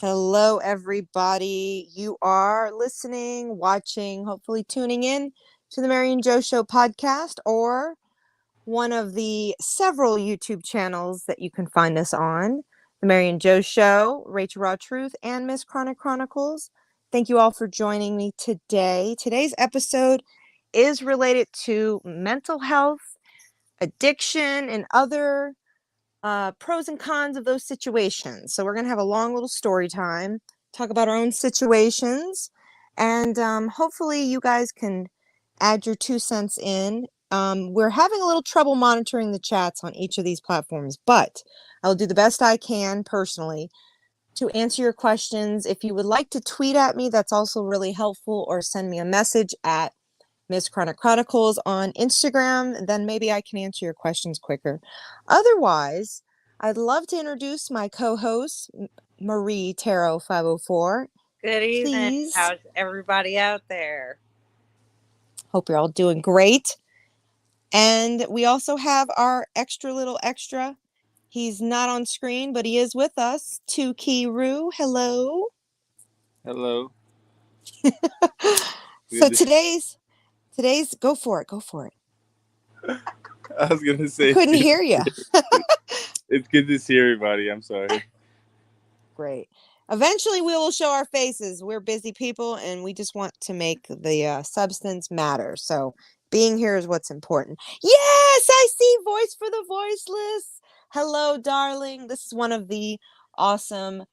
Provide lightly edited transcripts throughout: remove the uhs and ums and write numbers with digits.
Hello, everybody. You are listening, watching, hopefully tuning in to the Mary and Joe Show podcast or one of the several YouTube channels that you can find us on. The Mary and Joe Show, Rachel Raw Truth, and Miss Chronic Chronicles. Thank you all for joining me today. Today's episode is related to mental health, addiction, and other pros and cons of those situations. So we're going to have a long little story time, talk about our own situations, and hopefully you guys can add your 2 cents in. We're having a little trouble monitoring the chats on each of these platforms, but I'll do the best I can personally to answer your questions. If you would like to tweet at me, that's also really helpful, or send me a message at Miss Chronic Chronicles on Instagram, then maybe I can answer your questions quicker. Otherwise, I'd love to introduce my co-host, Marie Tarot 504. Good evening. Please. How's everybody out there? Hope you're all doing great. And we also have our extra little extra. He's not on screen, but he is with us. Tukey Roo. Hello. Hello. So Good to- today's go for it. Go for it. I was gonna I say couldn't hear you. it's good to see everybody. I'm sorry. Great. Eventually, we will show our faces. We're busy people, and we just want to make the substance matter. So, being here is what's important. Yes, I see Voice for the Voiceless. Hello, darling. This is one of the awesome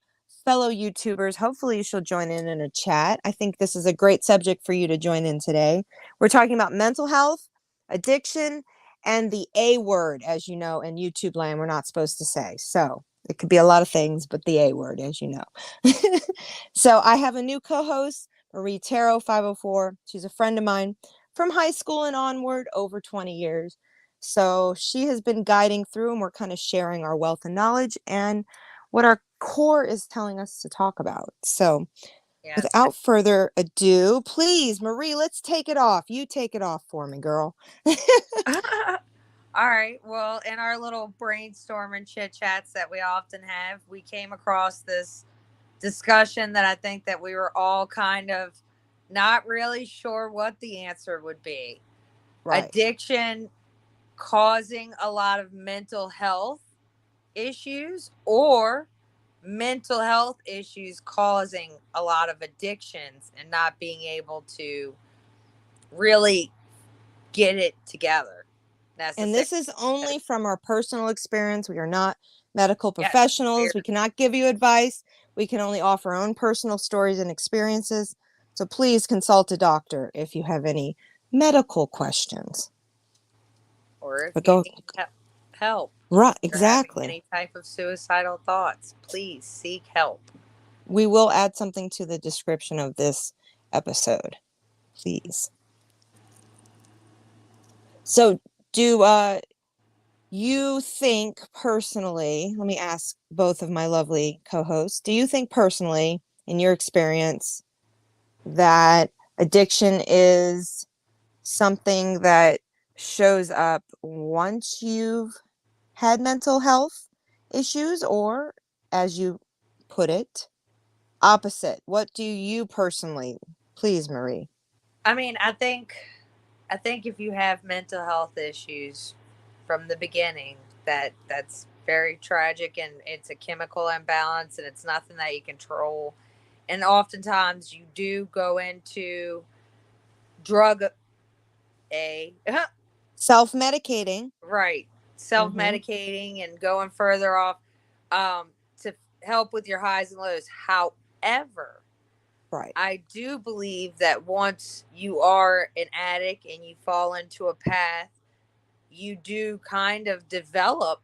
fellow YouTubers. Hopefully, she'll join in a chat. I think this is a great subject for you to join in today. We're talking about mental health, addiction, and the A word, as you know, in YouTube land, we're not supposed to say. So, it could be a lot of things, but the A word, as you know. So I have a new co-host, Marie Tarot 504. She's a friend of mine from high school and onward, over 20 years. So she has been guiding through, and we're kind of sharing our wealth and knowledge and what our core is telling us to talk about. So Yes. without further ado, please, Marie, let's take it off. You take it off for me, girl. All right. Well, in our little brainstorming chit chats that we often have, we came across this discussion that I think that we were all kind of not really sure what the answer would be. Right. Addiction causing a lot of mental health issues, or mental health issues causing a lot of addictions and not being able to really get it together And necessarily. this is only from our personal experience. We are not medical Yes, professionals. We cannot give you advice. We can only offer our own personal stories and experiences. So please consult a doctor if you have any medical questions. or if But you go need help, right, you're having exactly. any type of suicidal thoughts, please seek help. We will add something to the description of this episode. Please. So do you think personally, let me ask both of my lovely co-hosts, do you think personally, in your experience, that addiction is something that shows up once you've had mental health issues, or, as you put it, opposite? What do you personally, please, Marie? I mean, I think if you have mental health issues from the beginning, that's very tragic, and it's a chemical imbalance and it's nothing that you control. And oftentimes you do go into drug a Self-medicating. right, Mm-hmm. self-medicating and going further off, to help with your highs and lows. However, Right. I do believe that once you are an addict and you fall into a path, you do kind of develop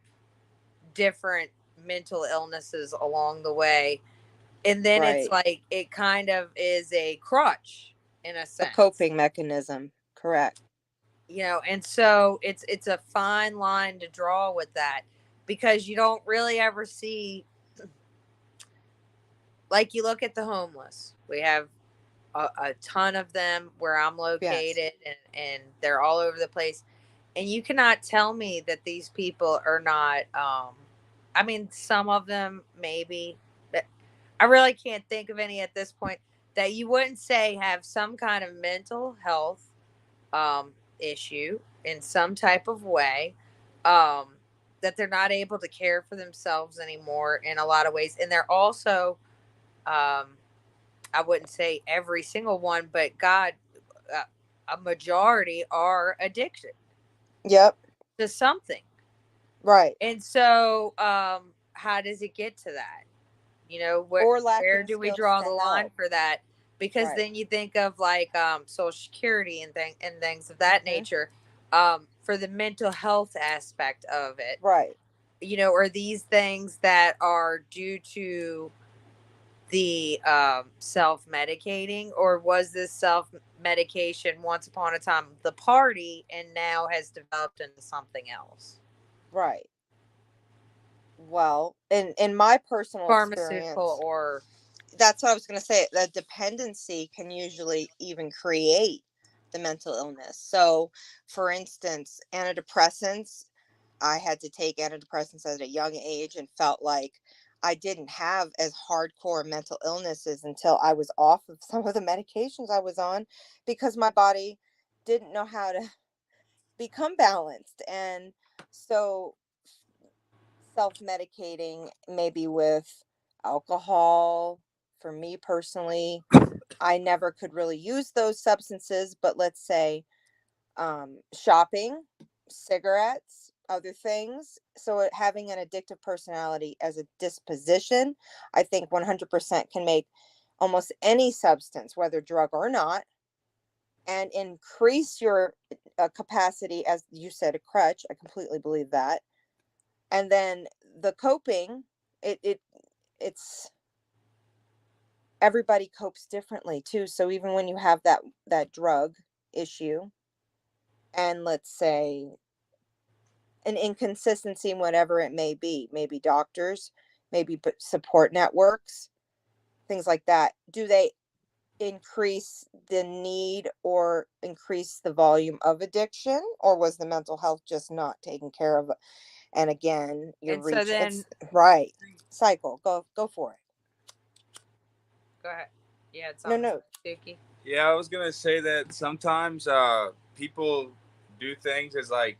different mental illnesses along the way. And then it's Right. like it kind of is a crutch in a A sense. coping mechanism. Correct. And so it's a fine line to draw with that, because you don't really ever see, like, you look at the homeless. We have a ton of them where I'm Yes. located, and they're all over the place. And you cannot tell me that these people are not, I mean, some of them maybe, but I really can't think of any at this point that you wouldn't say have some kind of mental health issue in some type of way, um, that they're not able to care for themselves anymore in a lot of ways. And they're also, I wouldn't say every single one, but God, uh, a majority are addicted Yep. to something. Right. And so, how does it get to that? You know, Or where lacking do we skills draw to the line help. for that? Because Right. then you think of like Social Security and things of that Hmm. nature, for the mental health aspect of it. Right. You know, are these things that are due to the self medicating, or was this self medication once upon a time the party and now has developed into something else? Right. Well, in my personal Pharmaceutical experience, or that's what I was going to say. The dependency can usually even create the mental illness. So, for instance, antidepressants, I had to take antidepressants at a young age and felt like I didn't have as hardcore mental illnesses until I was off of some of the medications I was on, because my body didn't know how to become balanced. And so self-medicating, maybe with alcohol, for me personally, I never could really use those substances, but let's say shopping, cigarettes, other things. So having an addictive personality as a disposition, I think 100% can make almost any substance, whether drug or not, and increase your capacity, as you said, a crutch. I completely believe that. And then the coping, it's everybody copes differently too. So even when you have that drug issue, and let's say an inconsistency in whatever it may be, maybe doctors, maybe support networks, things like that, do they increase the need or increase the volume of addiction, or was the mental health just not taken care of? And again, you're and so reaching, then it's right cycle. Go for it. go ahead. Yeah, it's No, something, no. Dookie. Yeah, I was gonna say that sometimes people do things as like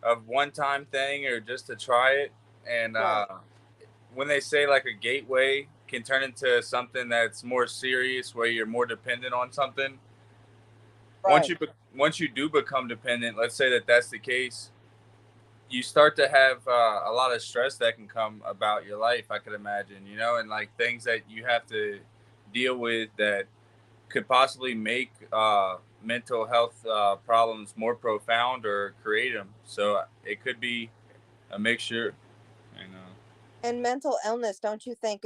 a one-time thing or just to try it, and Right. when they say like a gateway can turn into something that's more serious, where you're more dependent on something. Once Right. you once you do become dependent, let's say that that's the case, you start to have a lot of stress that can come about your life. I could imagine, and like things that you have to deal with that could possibly make mental health problems more profound or create them. So it could be a mixture. You know, And mental illness, don't you think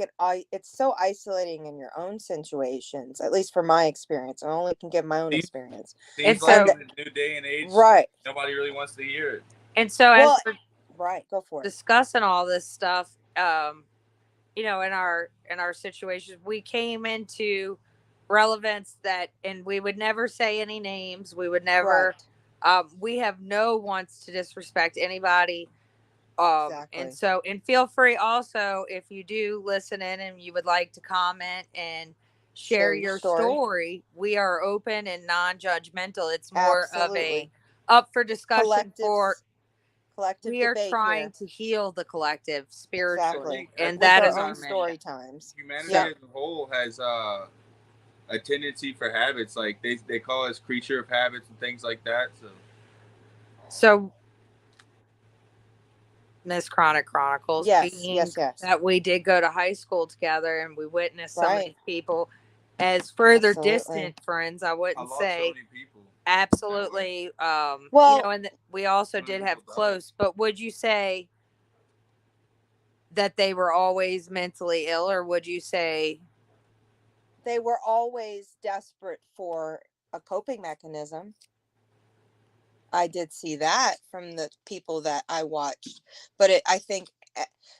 it's so isolating in your own situations, at least from my experience. I only can give my own seems experience. And seems like And so in the new day and age, right. nobody really wants to hear it. as Well, we're right, go for it. discussing all this stuff, you know, in our situations, we came into relevance that, and we would never say any names. We would never. Right. We have no wants to disrespect anybody. And Exactly. so, and feel free also, if you do listen in and you would like to comment and share Share your your story. story, we are open and non-judgmental. It's more of a Absolutely. up for discussion Collective for, collective we are debate trying here. to heal the collective Exactly. spiritually, and With that our is Think our own mission. story times. humanity Yep. So, as a whole has a tendency for habits. Like they call us creature of habits and things like that. So so Miss Chronic Chronicles, Yes, being yes, yes. that we did go to high school together and we witnessed some of Right. these people as further Absolutely. distant friends, I I wouldn't lost so say many people that way. absolutely. Well, And we also So many did people have died. close, but would you say that they were always mentally ill, or would you say, they were always desperate for a coping mechanism. I did see that from the people that I watched, but I think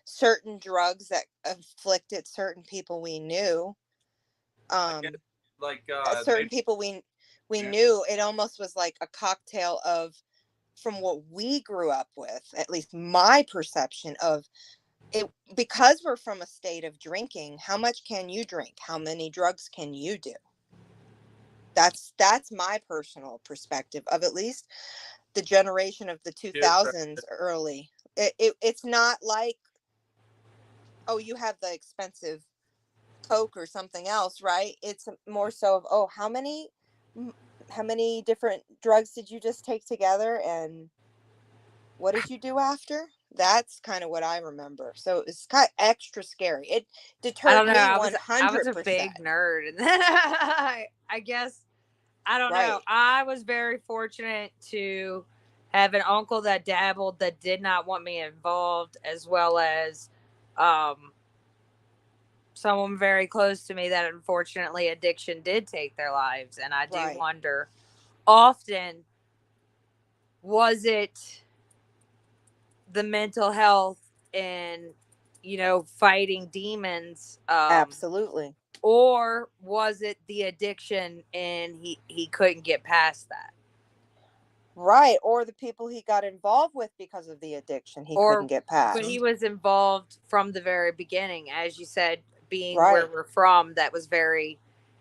certain drugs that afflicted certain people we knew, I guess um, like certain maybe people we yeah. knew, it almost was like a cocktail of, from what we grew up with, at least my perception of because we're from a state of drinking, how much can you drink? How many drugs can you do? That's my personal perspective of at least the generation of the Peer 2000s early. It's not like, oh, you have the expensive Coke or something else, right? It's more so of, oh, how many different drugs did you just take together, and what did you do after? That's kind of what I remember. So it's kind of extra scary. It I deterred don't know. me I was a 100%. big nerd, and then I guess I don't know. Right. I was very fortunate to have an uncle that dabbled, that did not want me involved, as well as um, someone very close to me that unfortunately addiction did take their lives. And I do Right. wonder often, was it the mental health and, fighting demons, Absolutely. or was it the addiction and he couldn't get past that? Right. Or the people he got involved with because of the addiction he couldn't Or get but he past. was involved from the very beginning, as you said, being where Right. we're from, that was very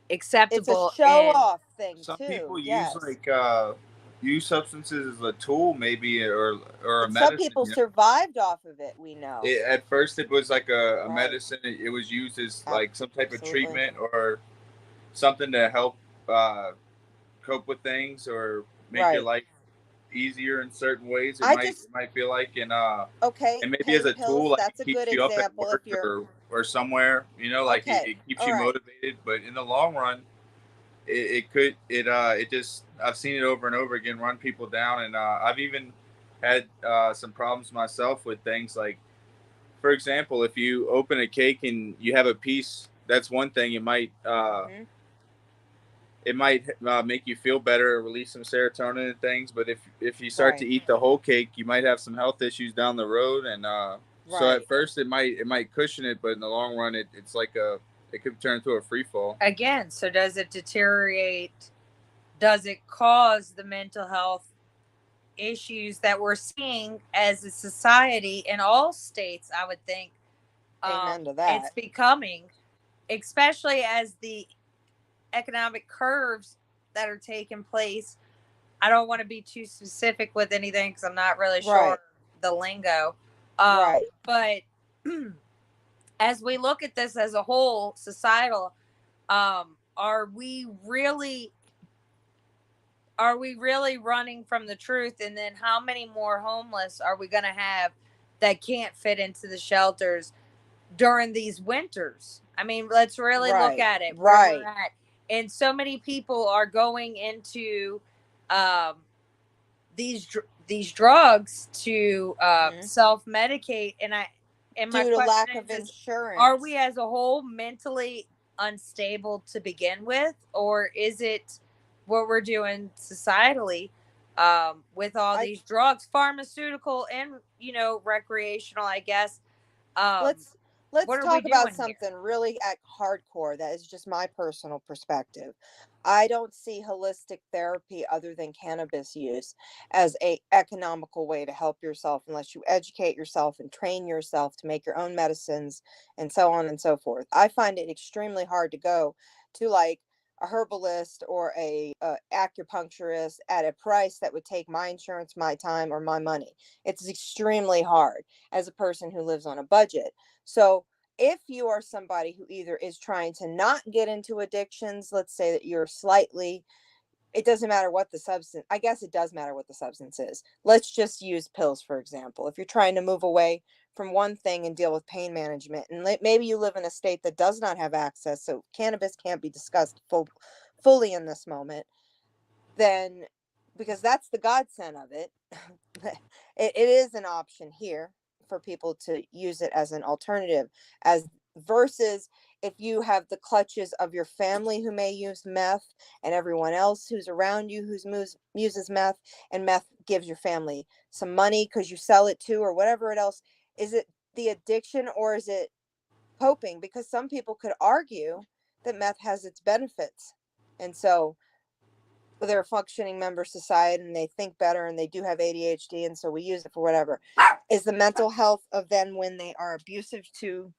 It's a acceptable. show And off thing Some too. people use Yes. use substances as a tool, maybe, or a And some medicine. people survived off of it, we know. At first, it was like a Right. medicine. It was used as like some type of Absolutely. treatment or something to help uh, cope with things or make your Right. life easier in certain ways. I just It might feel like, Okay, and maybe as pain a tool, pills, like that's it a keeps good you up at example if work you're or somewhere. Like okay. it keeps All you right. motivated. But in the long run, it just I've seen it over and over again run people down, and I've even had some problems myself with things like, for example, if you open a cake and you have a piece, that's one thing. Mhm. It might make you feel better, release some serotonin and things. But if you start to Right. eat the whole cake, you might have some health issues down the road. And so at Right. first it might cushion it, but in the long run, it's like it could turn into a free fall. again, so does it deteriorate? Does it cause the mental health issues that we're seeing as a society in all states? I would think Amen to it's that. becoming, especially as the economic curves that are taking place. I don't want to be too specific with anything because I'm not really Right. sure the lingo. Right. But as we look at this as a whole, societal, are we really running from the truth? And then how many more homeless are we going to have that can't fit into the shelters during these winters? I mean, let's really look Right. at it where we're Right. at. And so many people are going into um, these drugs to Mhm. self medicate. And my Due to question lack of is, are we insurance. as a whole mentally unstable to begin with, or is it what we're doing societally, with all I these drugs, pharmaceutical and recreational, I guess? um, let's let's what are we talk about doing here? something really at hardcore that is just my personal perspective. I don't see holistic therapy other than cannabis use as a economical way to help yourself unless you educate yourself and train yourself to make your own medicines and so on and so forth. I find it extremely hard to go to like a herbalist or a acupuncturist at a price that would take my insurance, my time, or my money. It's extremely hard as a person who lives on a budget. So, if you are somebody who either is trying to not get into addictions, let's say that you're slightly, it doesn't matter what the substance, I guess it does matter what the substance is. Let's just use pills, for example. If you're trying to move away from one thing and deal with pain management, and maybe you live in a state that does not have access, so cannabis can't be discussed fully in this moment, then because that's the godsend of it, it is an option here for people to use it as an alternative, as versus if you have the clutches of your family who may use meth and everyone else who's around you who's uses meth, and meth gives your family some money because you sell it too or whatever it else. Is it the addiction or is it coping? Because some people could argue that meth has its benefits, and so they're a functioning member of society and they think better and they do have ADHD and so we use it for whatever. Is the mental health of then when they are abusive to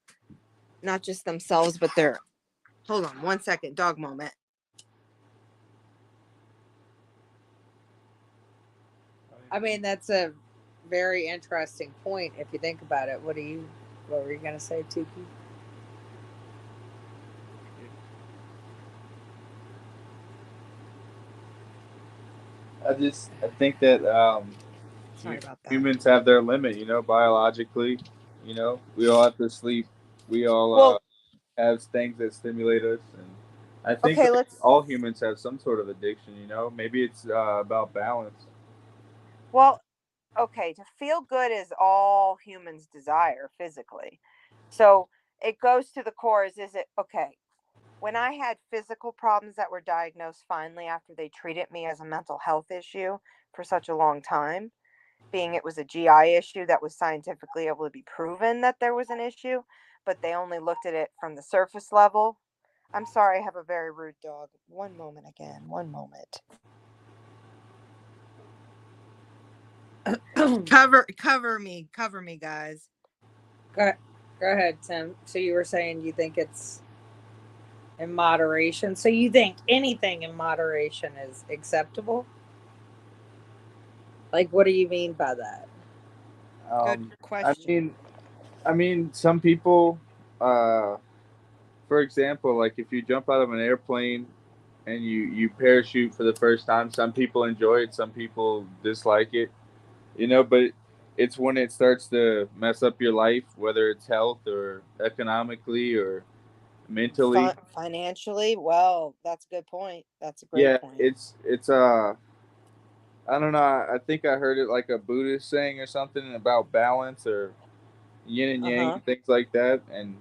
not just themselves but their, hold on 1 second, dog moment. I mean, that's a very interesting point if you think about it. What were you gonna say, Tiki? I think that Sorry about that. humans have their limit, biologically. We all have to sleep. We all Well, have things that stimulate us, and I think okay, like let's, all humans have some sort of addiction. Maybe it's about balance. well, okay, to feel good is all humans desire physically. So it goes to the core is it okay? When I had physical problems that were diagnosed finally after they treated me as a mental health issue for such a long time, being it was a GI issue that was scientifically able to be proven that there was an issue, but they only looked at it from the surface level. I'm sorry, I have a very rude dog. One moment again, one moment. cover me, guys. Go, go ahead, Tim. So you were saying you think it's in moderation. So you think anything in moderation is acceptable? Like, what do you mean by that? Good Um, I question. mean, some people, uh, for example, like if you jump out of an airplane and you parachute for the first time, some people enjoy it, some people dislike it. But it's when it starts to mess up your life, whether it's health or economically or mentally. Financially, well, that's a good point. That's a great Yeah, point. it's I don't know. I think I heard it like a Buddhist saying or something about balance or yin and yang Uh-huh. and things like that. And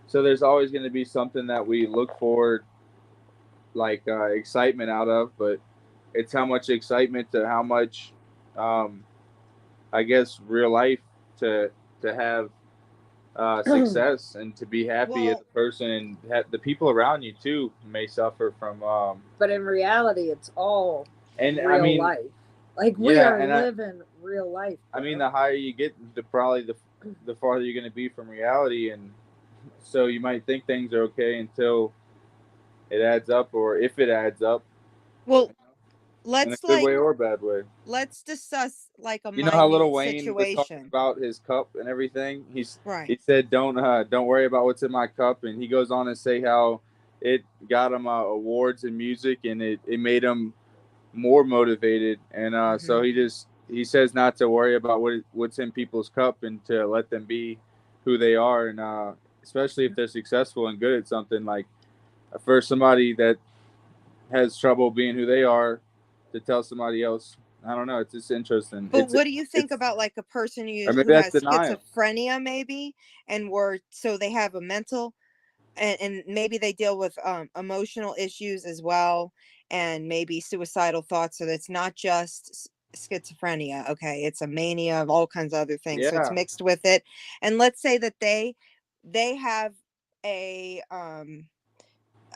so there's always going to be something that we look for, like excitement out of, but it's how much excitement to how much, um, I guess, real life to have success and to be happy as Well, a person, and the people around you too may suffer from. But in reality, it's all And I real mean, life. Like, we yeah, are and living real life. I mean, Bro. the higher you get, the farther you're going to be from reality, and so you might think things are okay until it adds up, or if it adds up, well, in a let's good like way or a bad way. let's discuss like a You know how Little minute Wayne was talking situation. about his cup and everything. Right. He said, don't worry about what's in my cup," and he goes on to say how it got him awards in music, and it made him more motivated. And so Mm-hmm. he says not to worry about what's in people's cup and to let them be who they are, and especially if they're successful and good at something. Like for somebody that has trouble being who they are, to tell somebody else, I don't know. It's just interesting. But what do you think It's about like a person or maybe who that's has denial. schizophrenia maybe and so they have a mental and maybe they deal with emotional issues as well and maybe suicidal thoughts so that's not just schizophrenia, okay, it's a mania of all kinds of other things so it's Yeah, mixed with it, and let's say that they have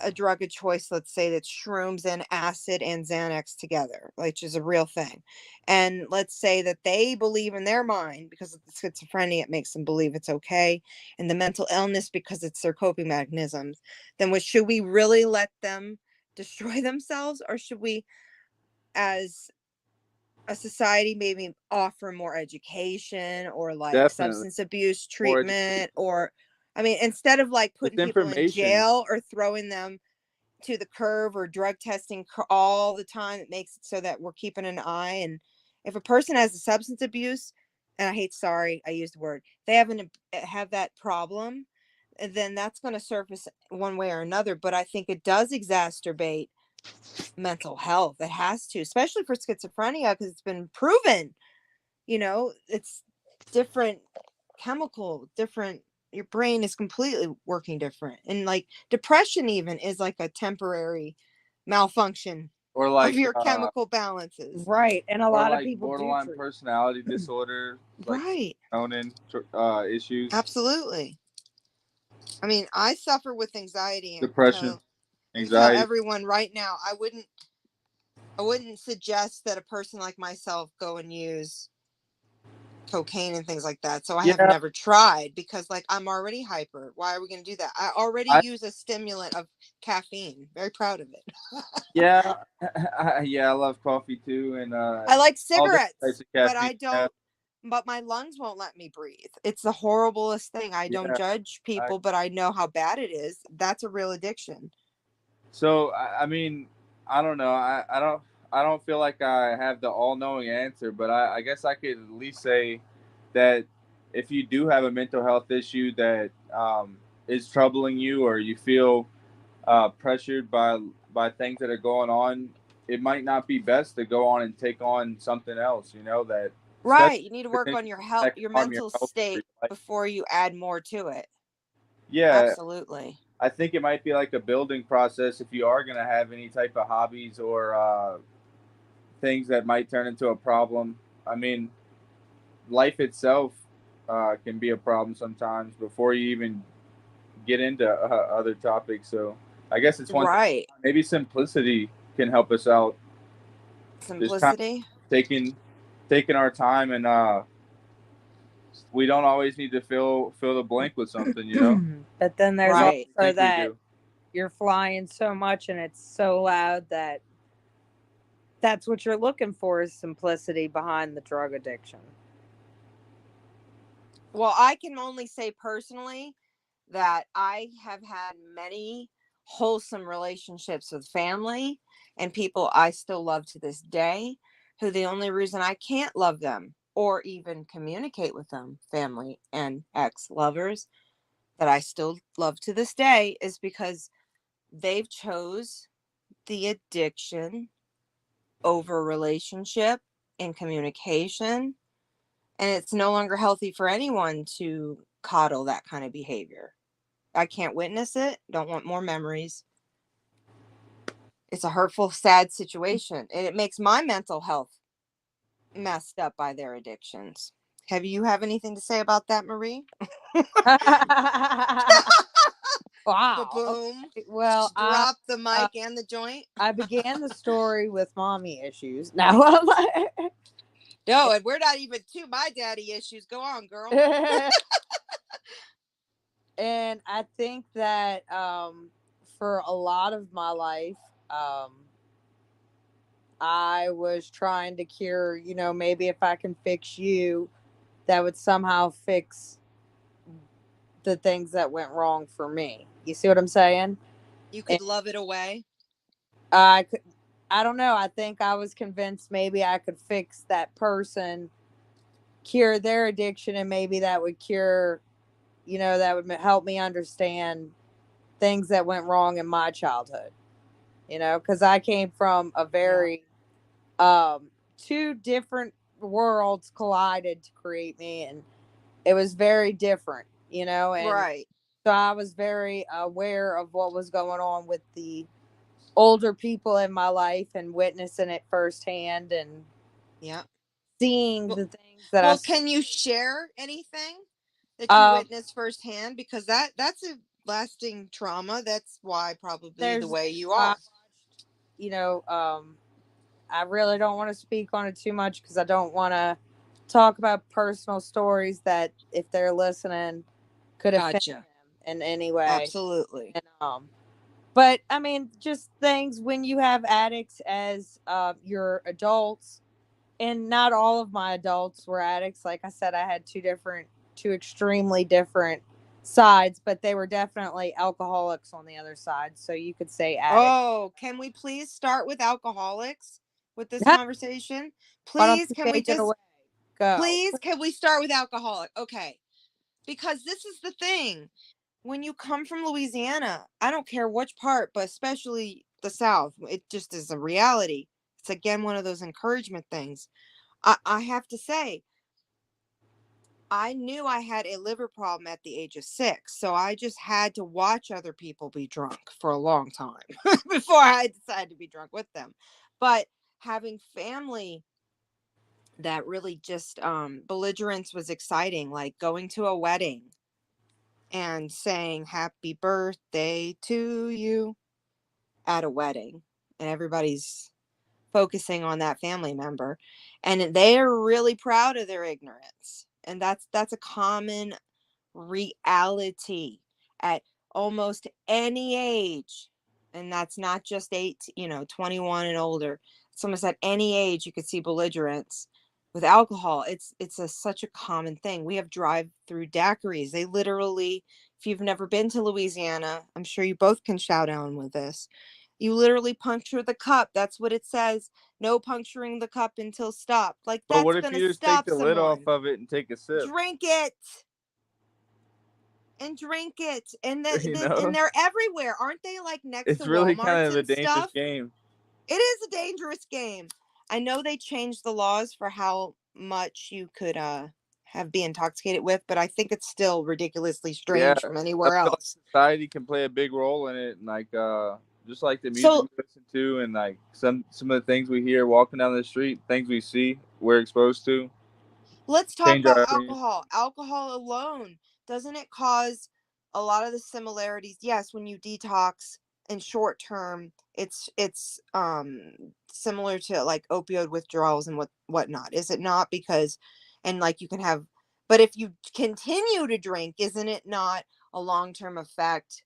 a drug of choice, let's say that's shrooms and acid and Xanax together, which is a real thing. And let's say that they believe in their mind because of the schizophrenia, it makes them believe it's okay. And the mental illness because it's their coping mechanisms. Then should we really let them destroy themselves? Or should we, as a society, maybe offer more education or like definitely substance abuse more education. treatment? Or, I mean, instead of like Just putting people in information. jail or throwing them to the curve or drug testing all the time, it makes it so that we're keeping an eye. And if a person has a substance abuse, and I hate, sorry I used the word, they have that problem, then that's going to surface one way or another. But I think it does exacerbate mental health. It has to, especially for schizophrenia, because it's been proven, it's different different, your brain is completely working different, and like depression even is like a temporary malfunction Or of like your chemical balances. Right. And a or lot of like people do borderline treat. personality disorder, like Right. serotonin issues, Absolutely. I mean, I suffer with anxiety and depression, tell anxiety. everyone right now, I wouldn't I wouldn't suggest that a person like myself go and use cocaine and things like that. So I have Yeah, never tried because like I'm already hyper. Why are we going to do that? I already I use a stimulant of caffeine. Very proud of it. yeah, yeah. I love coffee too, and I like all different cigarettes, types of but caffeine. I Yeah, don't but my lungs won't let me breathe. It's the horriblest thing. I don't yeah. judge I, people, but I know how bad it is. That's a real addiction. so I mean, I don't know. I don't feel like I have the all-knowing answer, but I guess I could at least say that if you do have a mental health issue that is troubling you, or you feel pressured by things that are going on, it might not be best to go on and take on something else. You know that, especially Right. You need to work on potentially your health, that could your harm your mental health for your state life. before you add more to it. Yeah, Absolutely. I think it might be like a building process if you are going to have any type of hobbies or things that might turn into a problem. I mean, life itself can be a problem sometimes before you even get into other topics. So I guess it's one thing. Right. Maybe simplicity can help us out. Just kind of Simplicity. taking our time, and we don't always need to fill the blank with something. You know, But then there's we also Right. think we that do. you're flying so much and it's so loud that that's what you're looking for is simplicity behind the drug addiction. Well, I can only say personally that I have had many wholesome relationships with family and people I still love to this day, who the only reason I can't love them or even communicate with them, family and ex lovers that I still love to this day, is because they've chose the addiction over relationship and communication, and it's no longer healthy for anyone to coddle that kind of behavior. I can't witness it. Don't want more memories. It's a hurtful, sad situation, and it makes my mental health messed up by their addictions. Have anything to say about that, Marie? Wow. Boom. Okay. Well, Drop the uh, mic and the joint. I began the story with mommy issues. Now, No, and we're not even to my daddy issues. Go on, girl. and I think that for a lot of my life, um, I was trying to cure, maybe if I can fix you, that would somehow fix the things that went wrong for me. You see what I'm saying? You And could love it away. I could, I don't know. I think I was convinced maybe I could fix that person, cure their addiction, and maybe that would cure, that would help me understand things that went wrong in my childhood. Because I came from a Yeah. very two different worlds collided to create me, and it was very different, and Right. so I was very aware of what was going on with the older people in my life and witnessing it firsthand and Yeah. seeing Well, the things that I well, saw. can you share anything that you witnessed firsthand? Because that's a lasting trauma. That's why probably the There's way you I are. watched, I really don't want to speak on it too much because I don't want to talk about personal stories that if they're listening could offend Gotcha. them in any way. Absolutely. And but I mean, just things when you have addicts as your adults, and not all of my adults were addicts. Like I said, I had two extremely different sides, but they were definitely alcoholics on the other side. So you could say addicts. Oh, can we please start with alcoholics with this Why conversation? don't Please, you can we take it just, away? Go. please, can we start with alcoholic? Okay. Because this is the thing. When you come from Louisiana, I don't care which part, but especially the South, it just is a reality. It's again one of those encouragement things. I have to say, I knew I had a liver problem at the age of 6, so I just had to watch other people be drunk for a long time before I decided to be drunk with them. But having family that really just belligerence was exciting, like going to a wedding and saying happy birthday to you at a wedding, and everybody's focusing on that family member, and they are really proud of their ignorance, and that's a common reality at almost any age. And that's not just 21 and older. It's almost at any age you could see belligerence with alcohol. Such a common thing. We have drive through daiquiris. They literally, if you've never been to Louisiana, I'm sure you both can shout out with this, you literally puncture the cup. That's what it says. No puncturing the cup until stopped. Like, But that's what if gonna you just take stop the lid off someone. of it and take a sip? Drink it and drink it. And You and know, they're everywhere, aren't they? Like next to it's really kind Walmarts of a and dangerous stuff. game. It is a dangerous game. I know they changed the laws for how much you could be intoxicated with, but I think it's still ridiculously Yeah, strange from I anywhere feel like else. society can play a big role in it, and like just like the music So we listen to, and like some of the things we hear walking down the street, things we see, we're exposed to, let's talk change about our opinion. alcohol. Alcohol alone, doesn't it cause a lot of the similarities? Yes, when you detox in short term, it's similar to like opioid withdrawals and whatnot. Is it not? Because and like you can have, but if you continue to drink, isn't it not a long-term effect?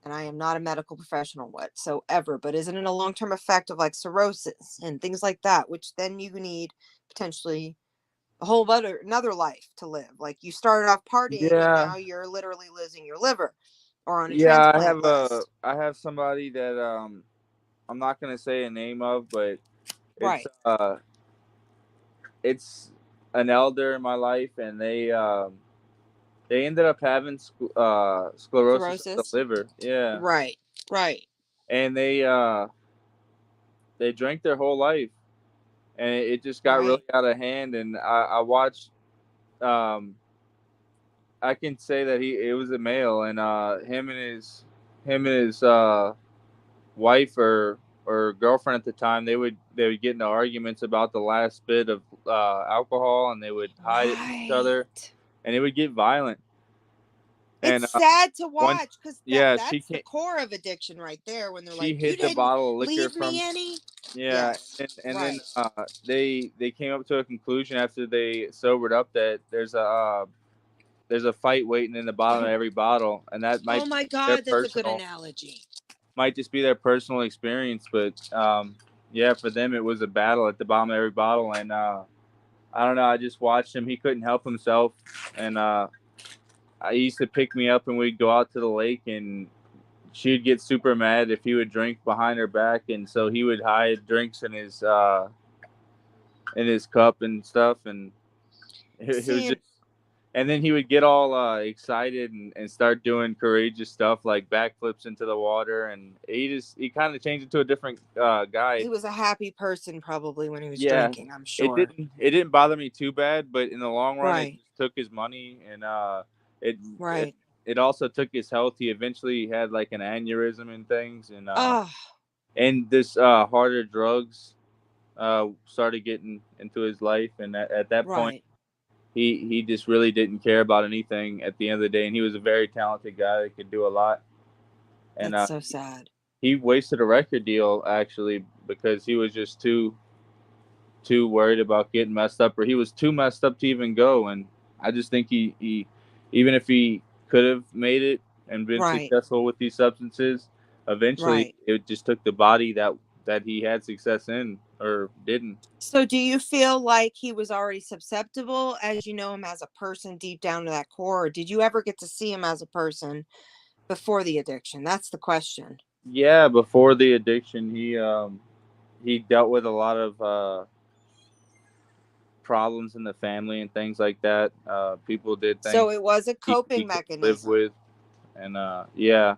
And I am not a medical professional whatsoever, but isn't it a long-term effect of like cirrhosis and things like that, which then you need potentially a whole other another life to live. Like you started off partying and Yeah, now you're literally losing your liver or on a yeah. transplant list. I have somebody that I'm not gonna say a name of, but it's Right. uh it's an elder in my life, and they ended up having sclerosis of the Cirrhosis. liver. Yeah, Right. Right. and they drank their whole life, and it just got really Right. out of hand. And I watched. Um, I can say that it was a male, and him and his wife or girlfriend at the time, they would get into arguments about the last bit of alcohol, and they would hide it from each other, Right. and it would get violent. It's And sad to one, watch because yeah, that's the core of addiction right there when they're she like, you hid the didn't bottle of liquor leave from. me any. Yeah, Yes. and then Right. they came up to a conclusion after they sobered up that there's a fight waiting in the bottom of every bottle, and that Oh might my their God, that's a good personal analogy. might just be their personal experience. But yeah, for them it was a battle at the bottom of every bottle, and I don't know. I just watched him; he couldn't help himself, and I used to pick me up, and we'd go out to the lake, and she'd get super mad if he would drink behind her back, and so he would hide drinks in his cup and stuff, and it was just. Seeing And then he would get all excited and start doing courageous stuff like backflips into the water, and he kind of changed into a different guy. he was a happy person probably when he was Yeah, drinking, I'm sure. it didn't bother me too bad, but in the long run, it Right. just took his money, and it it Right. it also took his health. He eventually had like an aneurysm and things, Oh, and this harder drugs started getting into his life, and at that point right. he just really didn't care about anything at the end of the day, and he was a very talented guy that could do a lot. And That's so sad. he wasted a record deal actually because he was just too worried about getting messed up, or he was too messed up to even go. And I just think he even if he could have made it and been Right. successful with these substances, eventually Right. it just took the body that he had success in or didn't. So do you feel like he was already susceptible as you know him as a person deep down to that core? Or did you ever get to see him as a person before the addiction? That's the question. Yeah, before the addiction, he dealt with a lot of problems in the family and things like that. People did things So it was a he coping couldn't live mechanism. with, and yeah,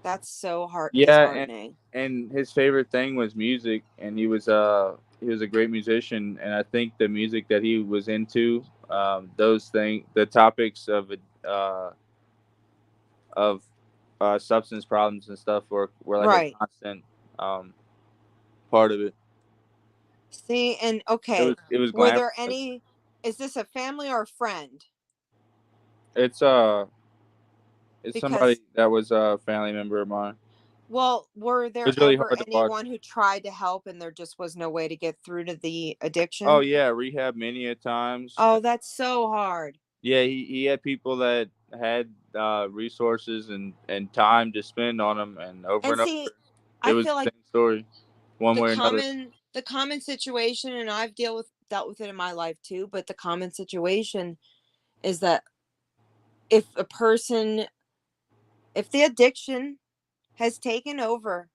That's so yeah, disheartening. and his favorite thing was music, and he was a great musician, and I think the music that he was into, the topics uh, of substance problems and stuff were like a Right. constant um, part of it. See, and okay, It was were there glamorous. any, is this a family or a friend? It's uh it's somebody Because that was a family member of mine. Well, were It there was really ever hard to watch. anyone who tried to help and there just was no way to get through to the Oh addiction? yeah, rehab many a times. Oh, that's so hard. Yeah, he had people that had resources and time to spend on him, and over And and over, see, it I was feel the like same story, one the way or another. common situation, and I've dealt with it in my life too, but the common situation is that if a person if the addiction has taken over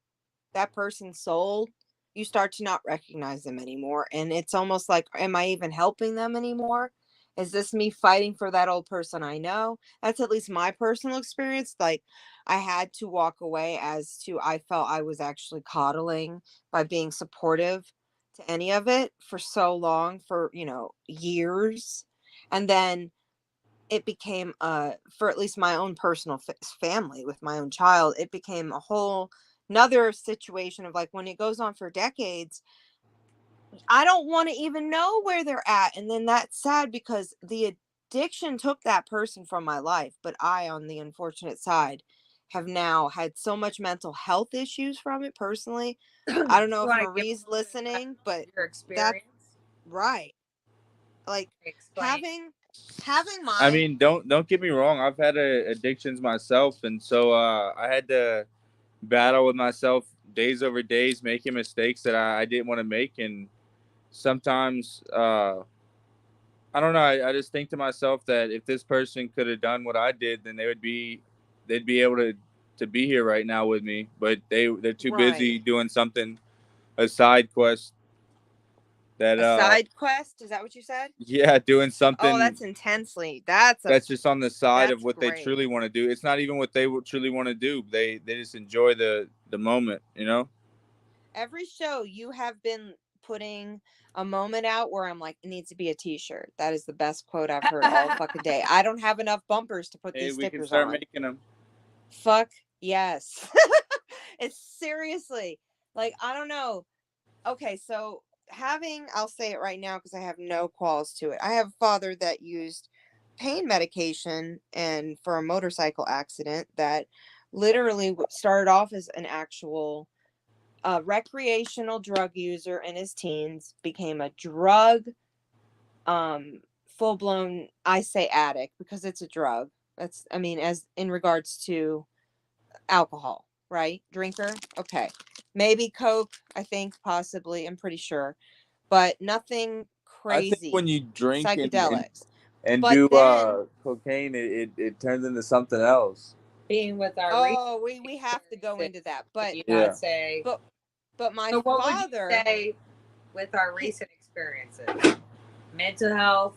that person's soul, you start to not recognize them anymore. And it's almost like, am I even helping them anymore? Is this me fighting for that old person I know? That's at least my personal experience. Like, I had to walk away as to I felt I was actually coddling by being supportive to any of it for so long, for, years. And then it became for at least my own personal family with my own child, it became a whole another situation of like when it goes on for decades, I don't want to even know where they're at. And then that's sad because the addiction took that person from my life, but I, on the unfortunate side, have now had so much mental health issues from it personally. I don't know You if want to give Marie's a little bit about listening, but your that's experience? right. Like Explain. having I my mean, don't get me wrong. I've had addictions myself, and so I had to battle with myself days over days, making mistakes that I didn't want to make, and sometimes I don't know. I just think to myself that if this person could have done what I did, then they'd be able to be here right now with me. But they're too right. busy doing something, a side quest that A side quest? Is that what you said? yeah, doing Oh, something that's intensely. that's just on the side of That's what they great. truly want to do. It's not even what they truly want to do. They just enjoy the moment, you know. Every show you have been putting a moment out where I'm like, it needs to be a t-shirt. That is the best quote I've heard all fucking day. I don't have enough bumpers to put Hey, these we can stickers start on. making them. Fuck yes. It's seriously like, I don't know. Okay, so I'll say it right now because I have no qualms to it. I have a father that used pain medication and for a motorcycle accident that literally started off as an actual recreational drug user in his teens, became a drug full blown, I say addict because it's a drug. That's, I mean, as in regards to alcohol, right? Drinker. Okay. Maybe Coke, I think, possibly. I'm pretty sure. But nothing I think when crazy. you drink Psychedelics. and But do then, cocaine, it turns into something else. Being with our recent oh, we have to go into experiences, that. would But you not Yeah, say? but but my So, what would you father, say with our he, recent experiences? Mental health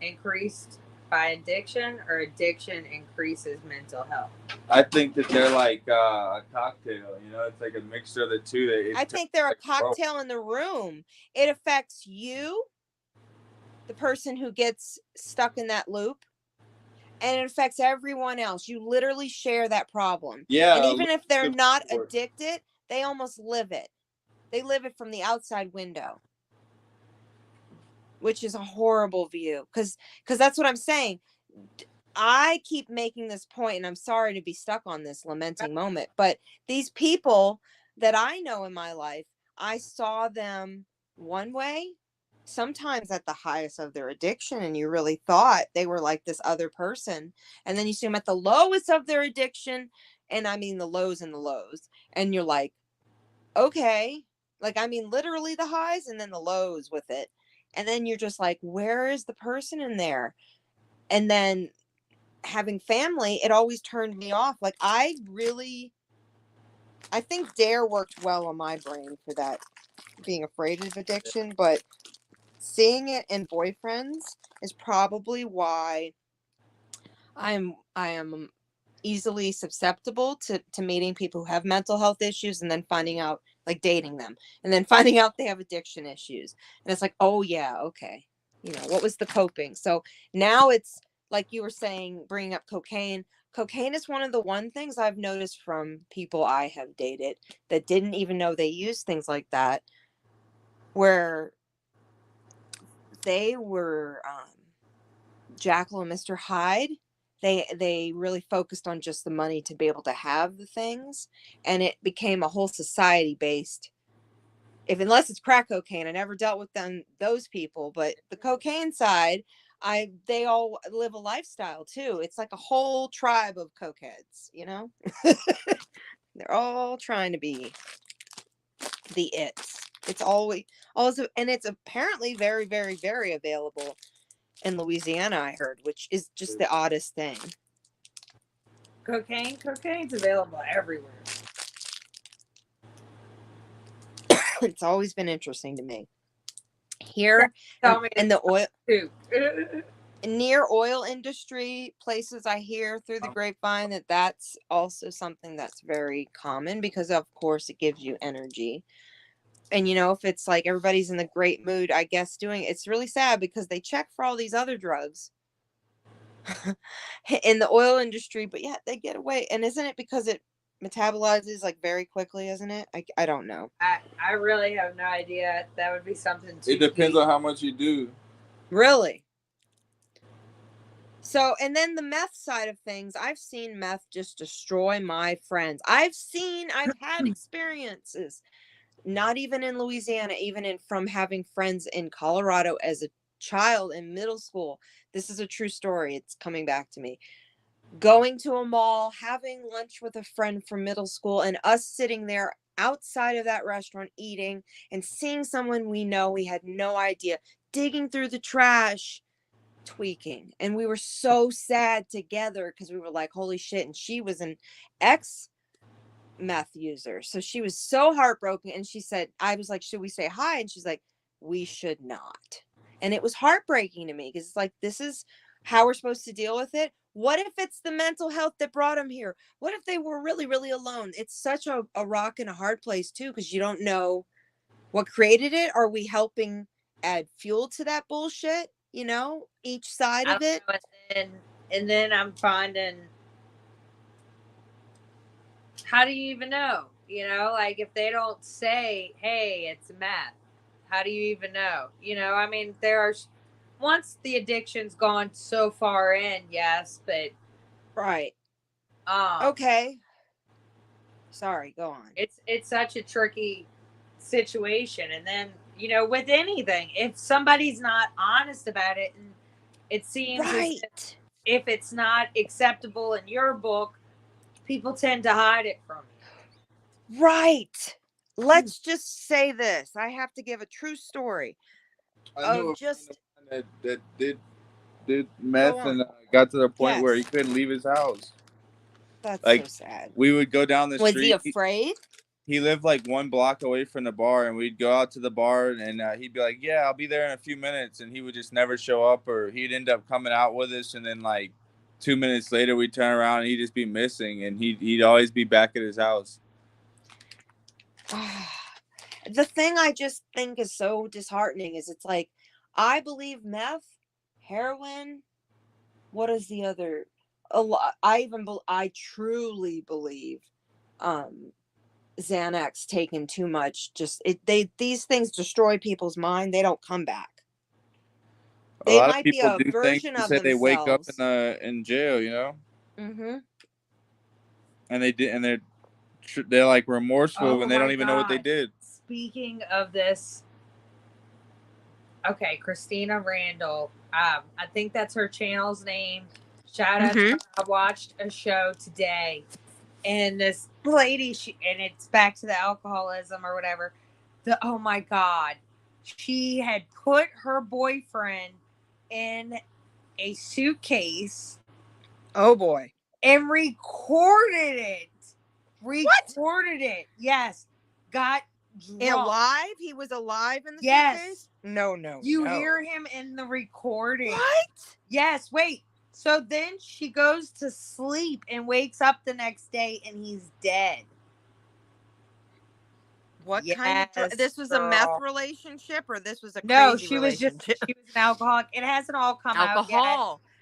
increased by addiction, or addiction increases mental health? I think that they're like a cocktail. You know, it's like a mixture of the two. That it I turns think they're a like a rum. cocktail in the room. It affects you, the person who gets stuck in that loop, and it affects everyone else. You literally share that problem. And Yeah, a even if they're little not bit. addicted, they almost live it. They live it from the outside window, which is a horrible view cuz that's what I'm saying. I keep making this point, and I'm sorry to be stuck on this lamenting moment, but these people that I know in my life, I saw them one way, sometimes at the highest of their addiction, and you really thought they were like this other person. And then you see them at the lowest of their addiction, and I mean the lows and the lows. And you're like, okay, like, I mean, literally the highs and then the lows with it. And then you're just like, where is the person in there? And then having family, it always turned me off. Like I think Dare worked well on my brain for that, being afraid of addiction, but seeing it in boyfriends is probably why I am easily susceptible to meeting people who have mental health issues and then finding out, like, dating them and then finding out they have addiction issues. And it's like, oh yeah, okay. What was the coping? So now it's like you were saying, bringing up cocaine. Cocaine is one of the one things I've noticed from people I have dated that didn't even know they used things like that, where they were Jekyll and Mr. Hyde. they really focused on just the money to be able to have the things, and it became a whole society based. Unless it's crack cocaine, I never dealt with those people, but the cocaine side, they all live a lifestyle too. It's like a whole tribe of cokeheads, you know. They're all trying to be the it's. It's always also, and it's apparently very, very, very available in Louisiana, I heard, which is just the oddest thing. Cocaine's available everywhere. It's always been interesting to me. Here in the oil near oil industry places, I hear through the grapevine that that's also something that's very common, because of course it gives you energy. And you know, if it's like everybody's in the great mood, I guess it's really sad because they check for all these other drugs in the oil industry, but yet they get away. And isn't it because it metabolizes like very quickly, isn't it? I don't know. I really have no idea. That would be something it depends on how much you do. Really? So, and then the meth side of things, I've seen meth just destroy my friends. I've had experiences, not even in Louisiana, even from having friends in Colorado as a child in middle school. This is a true story. It's coming back to me. Going to a mall, having lunch with a friend from middle school, and us sitting there outside of that restaurant eating and seeing someone we know, we had no idea, digging through the trash, tweaking. And we were so sad together because we were like, holy shit. And she was an ex meth user, so she was so heartbroken. And she said, I was like, should we say hi? And she's like, we should not. And it was heartbreaking to me because it's like, this is how we're supposed to deal with it. What if it's the mental health that brought them here? What if they were really, really alone? It's such a rock and a hard place too, because you don't know what created it. Are we helping add fuel to that bullshit? You know, each side of it. And then I'm finding, how do you even know? You know, like if they don't say, hey, it's meth, how do you even know? You know, I mean, once the addiction's gone so far in, yes, but right. Okay. Sorry, go on. It's such a tricky situation. And then, you know, with anything, if somebody's not honest about it, and it seems right, if it's not acceptable in your book, people tend to hide it from you. Right. Let's just say this. I have to give a true story. I knew that did meth and got to the point where he couldn't leave his house. That's like, so sad. We would go down the street. Was he afraid? He lived like 1 block away from the bar, and we'd go out to the bar, and he'd be like, yeah, I'll be there in a few minutes. And he would just never show up, or he'd end up coming out with us. And then like 2 minutes later, we'd turn around and he'd just be missing, and he'd always be back at his house. The thing I just think is so disheartening is it's like, I believe meth, heroin, what is the other? I truly believe Xanax taken too much. These things destroy people's mind. They don't come back. They might be a version of themselves. They wake up in jail, you know. Mm-hmm. And they're like remorseful when they don't even know what they did. Speaking of this, okay, Christina Randall. I think that's her channel's name. Shout out to her. I watched a show today, and this lady, and it's back to the alcoholism or whatever. Oh my God, she had put her boyfriend in a suitcase. Oh boy. And recorded it. Recorded it. Yes. Got drunk. Alive? He was alive in the suitcase? No. You hear him in the recording. What? Yes. Wait. So then she goes to sleep and wakes up the next day and he's dead. What kind of this was a meth relationship, or this was a crazy relationship? She was an alcoholic. It hasn't all come out yet.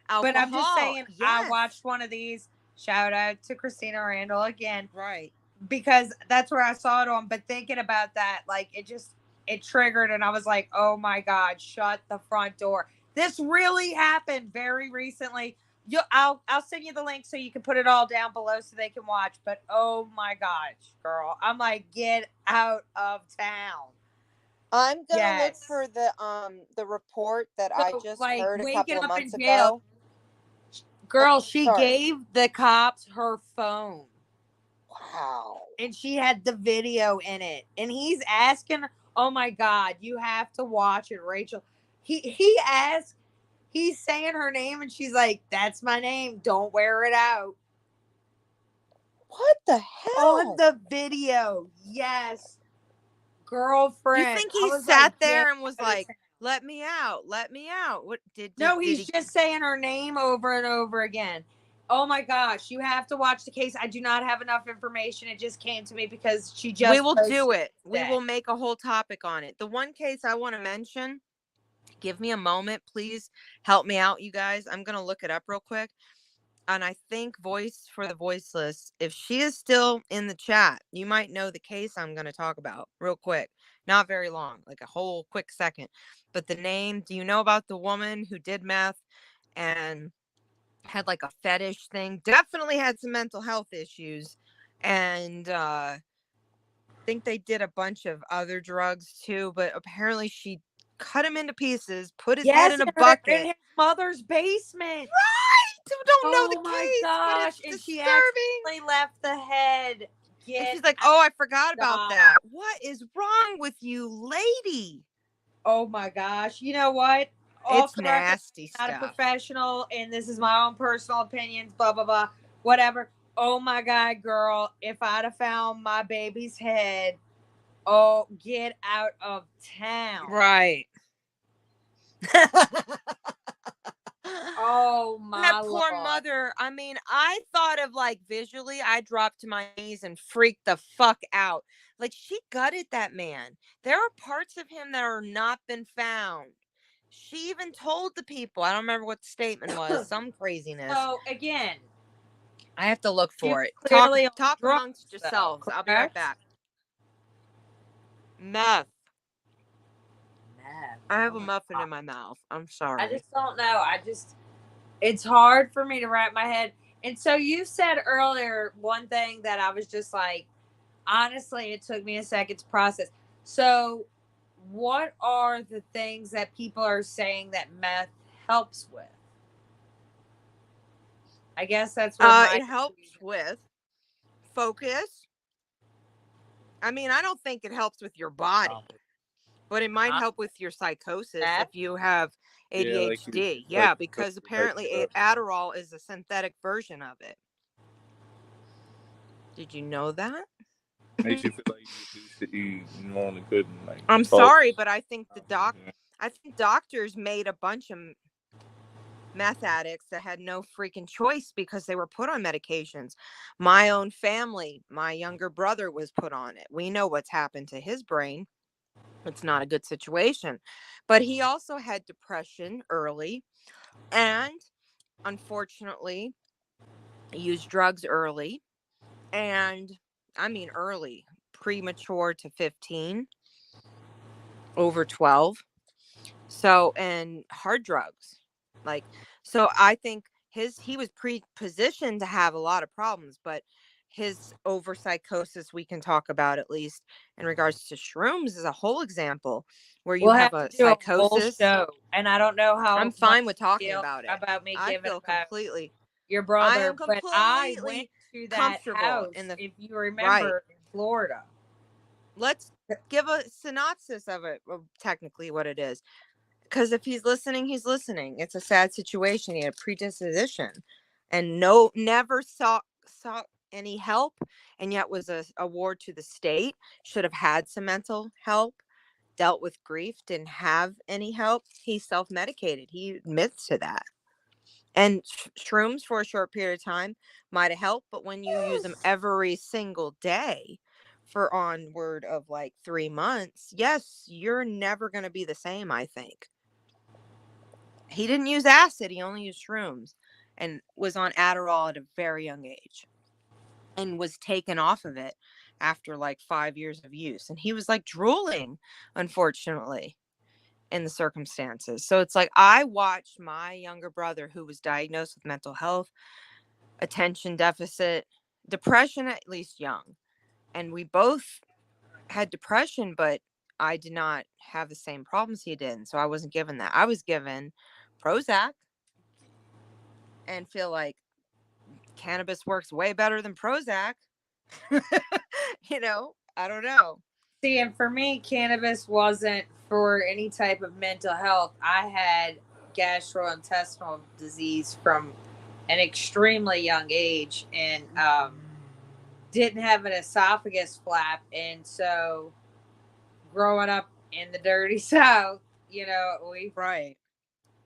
But I'm just saying, yes. I watched one of these. Shout out to Christina Randall again. Right. Because that's where I saw it on. But thinking about that, like, it triggered. And I was like, oh my God, shut the front door. This really happened very recently. I'll send you the link so you can put it all down below so they can watch. But oh my gosh, girl, I'm like, get out of town. I'm gonna look Yes. for the report that I So, just like, heard a waking couple of up in months jail, ago. girl, she Sorry. gave the cops her phone. Wow. And she had the video in it. And he's asking her, oh my God, you have to watch it, Rachel. He asked, he's saying her name, and she's like, that's my name. Don't wear it out. What the hell? On the video. Yes. Girlfriend. You think I he was sat like, there "Get and was out of like, town." let me out, let me out? What No, did he's he? just saying her name over and over again. Oh my gosh, you have to watch the case. I do not have enough information. It just came to me because she just We will do posted it. We today. will make a whole topic on it. The one case I want to mention, give me a moment, please help me out, you guys. I'm going to look it up real quick. And I think Voice for the Voiceless, if she is still in the chat, you might know the case I'm going to talk about real quick. Not very long, like a whole quick second. But the name, do you know about the woman who did meth and had like a fetish thing? Definitely had some mental health issues. And think they did a bunch of other drugs too, but apparently she cut him into pieces, put his head Yes, in a in bucket. his mother's basement. Right! Don't know the Oh my case, but gosh. it's And she disturbing. accidentally left the head. And Get she's like, oh, I forgot about stop. that. What is wrong with you, lady? Oh my gosh. You know what? Off It's the record, nasty I'm not a stuff. professional, and this is my own personal opinions, blah, blah, blah, whatever. Oh my God, girl. If I'd have found my baby's head, oh, get out of town. Right. Oh my That poor Lord. mother. I mean, I thought of like visually, I dropped to my knees and freaked the fuck out. Like she gutted that man. There are parts of him that are not been found. She even told the people. I don't remember what the statement was. Some craziness. So again, I have to look she for was it. clearly on Talk drugs, amongst though, yourselves. I'll be right correct? back. Meth. Meth. I have Oh a my muffin God. in my mouth. I'm I sorry. just don't know. It's hard for me to wrap my head. And so you said earlier one thing that I was just like, honestly, it took me a second to process. So, what are the things that people are saying that meth helps with? I guess that's where my It helps with focus. I mean, I don't think it helps with your body, but it might help with your psychosis if you have ADHD. Yeah, because apparently Adderall is a synthetic version of it. Did you know that? Makes you feel like you normally couldn't. Like, I'm sorry, but I think I think doctors made a bunch of meth addicts that had no freaking choice because they were put on medications. My own family, my younger brother was put on it. We know what's happened to his brain. It's not a good situation. But he also had depression early and unfortunately used drugs early. And I mean early, premature to 15, over 12. So, and hard drugs. Like, so I think he was pre-positioned to have a lot of problems, but his over psychosis we can talk about, at least in regards to shrooms, is a whole example where you we'll have have to a do a whole psychosis. show, and I don't know I'm how fine much with you talking feel about it. about me I giving feel about completely your I brother, am but I went completely to that comfortable in house, the if you right. remember, in Florida. Let's give a synopsis of it, of technically what it is. Because if he's listening, he's listening. It's a sad situation. He had a predisposition and never sought any help, and yet was a award to the state. Should have had some mental help, dealt with grief, didn't have any help. He self-medicated. He admits to that. And shrooms for a short period of time might have helped, but when you use them every single day for onward of like 3 months, yes, you're never going to be the same, I think. He didn't use acid, he only used shrooms and was on Adderall at a very young age and was taken off of it after like 5 years of use. And he was like drooling, unfortunately. in the circumstances. So it's like I watched my younger brother, who was diagnosed with mental health, attention deficit, depression, at least young. And we both had depression, but I did not have the same problems he did. And so I wasn't given that. I was given Prozac and feel like cannabis works way better than Prozac. I don't know. See, and for me, cannabis wasn't for any type of mental health. I had gastrointestinal disease from an extremely young age, and didn't have an esophagus flap. And so growing up in the dirty South, we Right.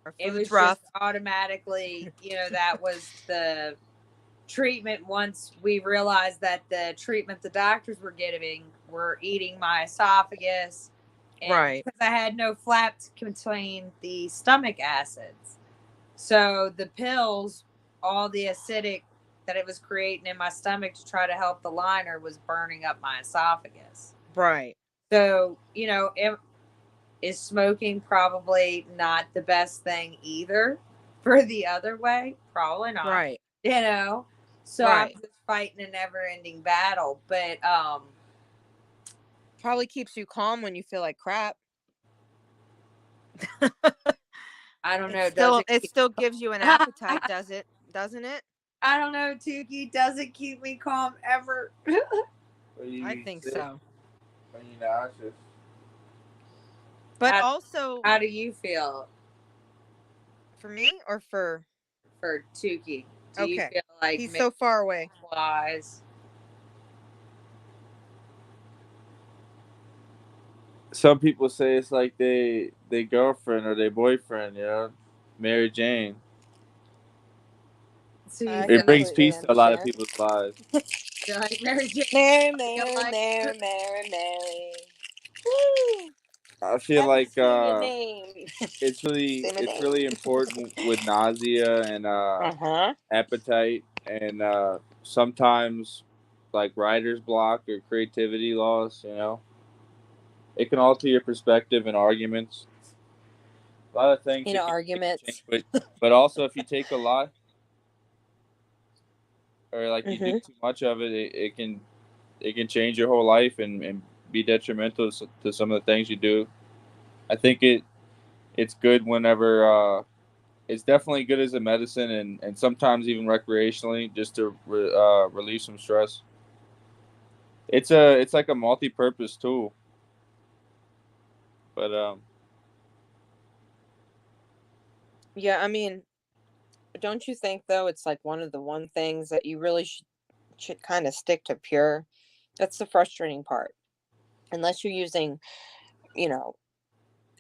Our it food's was rough. just automatically, that was the treatment. Once we realized that the treatment the doctors were giving were eating my esophagus, and Right. because I had no flap to contain the stomach acids, so the pills, all the acidic that it was creating in my stomach to try to help the liner was burning up my esophagus. Right. So, is smoking probably not the best thing either for the other way? Probably not. Right. So Right. I'm just fighting a never-ending battle. But Probably keeps you calm when you feel like crap. I don't know. It still gives you an appetite, doesn't it? I don't know, Tukey. Does it keep me calm ever? I think so. When you're nauseous. But How- also, How do you feel for me or for Tukey? Do you okay, feel like he's so far away. wise? Some people say it's like they girlfriend or their boyfriend, Mary Jane. So I It brings completely peace to a lot of understand. people's lives. you like Mary Jane? Mary. Woo! I feel Haven't like seen your name. it's really Say my it's name. really important with nausea and Uh-huh. appetite and sometimes like writer's block or creativity loss. It can alter your perspective in arguments. A lot of things it can Arguments. change, but also if you take a lot or like you do Mm-hmm. too much of it, it can change your whole life and be detrimental to some of the things you do. I think it's good whenever it's definitely good as a medicine and sometimes even recreationally just to relieve some stress. It's like a multi-purpose tool, but Yeah, I mean, don't you think though it's like one of the one things that you really should kind of stick to pure? That's the frustrating part. Unless you're using, you know,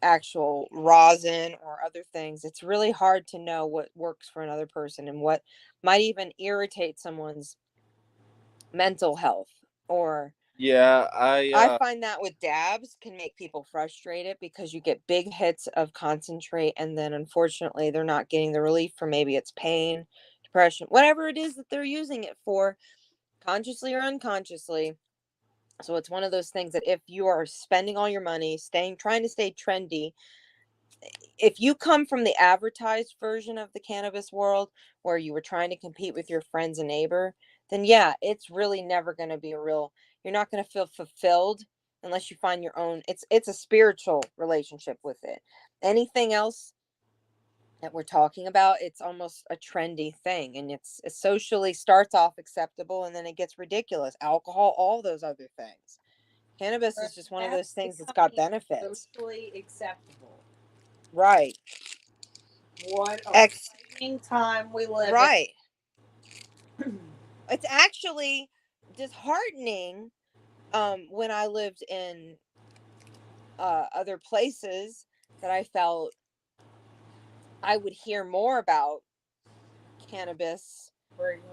actual rosin or other things, it's really hard to know what works for another person and what might even irritate someone's mental health. Or yeah, I find that with dabs can make people frustrated because you get big hits of concentrate and then unfortunately they're not getting the relief for maybe it's pain, depression, whatever it is that they're using it for, consciously or unconsciously. So it's one of those things that if you are spending all your money, trying to stay trendy, if you come from the advertised version of the cannabis world where you were trying to compete with your friends and neighbor, then yeah, it's really never going to be you're not going to feel fulfilled unless you find your own. It's a spiritual relationship with it. Anything else that we're talking about, it's almost a trendy thing, and it socially starts off acceptable and then it gets ridiculous. Alcohol, all those other things. Cannabis is just one of those things that's got benefits. Socially acceptable. Right. What a frightening time we live Right. It's actually disheartening when I lived in other places that I felt I would hear more about cannabis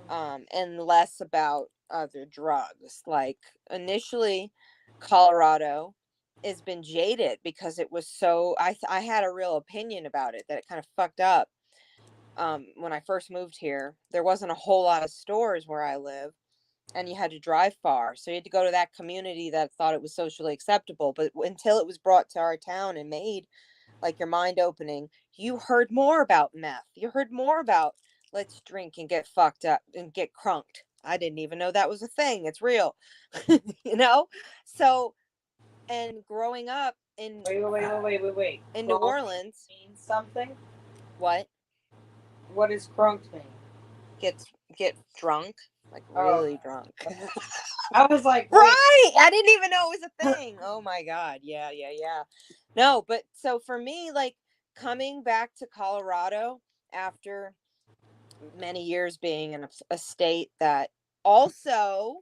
and less about other drugs. Like initially, Colorado has been jaded because it was so. I had a real opinion about it that it kind of fucked up. When I first moved here, there wasn't a whole lot of stores where I live, and you had to drive far. So you had to go to that community that thought it was socially acceptable. But until it was brought to our town and made like your mind opening, you heard more about meth. You heard more about let's drink and get fucked up and get crunked. I didn't even know that was a thing. It's real. You know? So, and growing up Wait. in New Crunk Orleans, means something? what? What does crunk mean? Get drunk, like Oh, really drunk. I was like, wait. Right. I didn't even know it was a thing. Oh my God. Yeah. No, but so for me, like coming back to Colorado after many years being in a state that also,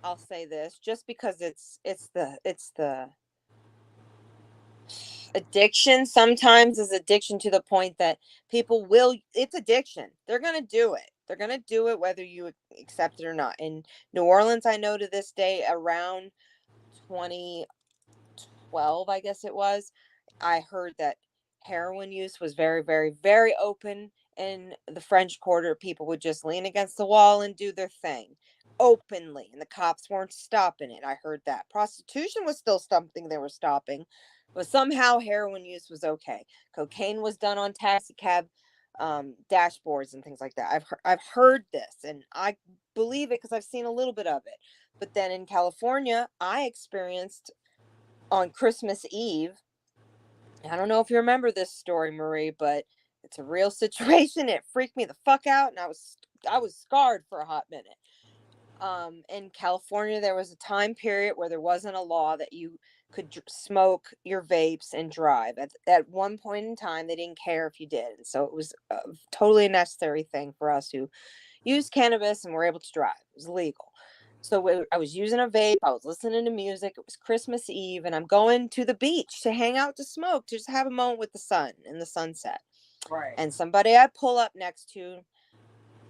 I'll say this, just because it's the addiction sometimes is addiction to the point that people will, it's addiction. They're going to do it. They're going to do it whether you accept it or not. In New Orleans, I know to this day, around 2012, I guess it was, I heard that heroin use was very, very, very open in the French Quarter. People would just lean against the wall and do their thing openly, and the cops weren't stopping it. I heard that prostitution was still something they were stopping, but somehow heroin use was okay. Cocaine was done on taxi cab dashboards and things like that. I've heard this, and I believe it because I've seen a little bit of it. But then in California, I experienced on Christmas Eve. I don't know if you remember this story, Marie, but it's a real situation. It freaked me the fuck out, and I was scarred for a hot minute. In California, there was a time period where there wasn't a law that you could smoke your vapes and drive. At one point in time, they didn't care if you did. And so it was a totally necessary thing for us who used cannabis and were able to drive. It was legal. So I was using a vape. I was listening to music. It was Christmas Eve, and I'm going to the beach to hang out, to smoke, to just have a moment with the sun and the sunset. Right. And somebody I pull up next to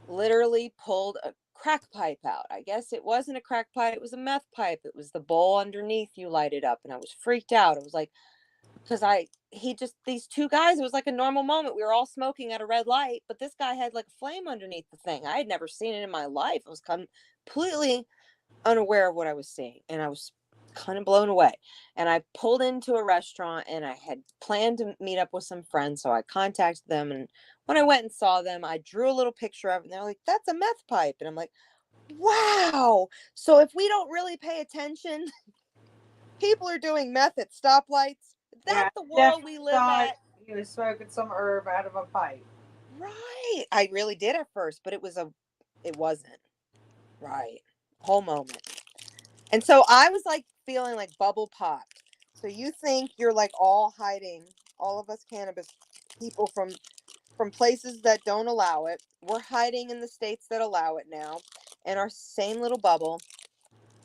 literally pulled a crack pipe out. I guess it wasn't a crack pipe, it was a meth pipe. It was the bowl underneath you lighted up, and I was freaked out. It was like, because these two guys, it was like a normal moment. We were all smoking at a red light, but this guy had like a flame underneath the thing. I had never seen it in my life. I was completely unaware of what I was seeing, and I was kind of blown away. And I pulled into a restaurant, and I had planned to meet up with some friends, so I contacted them. And when I went and saw them, I drew a little picture of it, and they're like, that's a meth pipe. And I'm like, wow. So if we don't really pay attention, people are doing meth at stoplights. That's the world we live at. He was smoking some herb out of a pipe. Right. I really did at first, but it wasn't. Right. Whole moment. And so I was like feeling like bubble popped. So you think you're like all hiding, all of us cannabis people from places that don't allow it. We're hiding in the states that allow it now, in our same little bubble.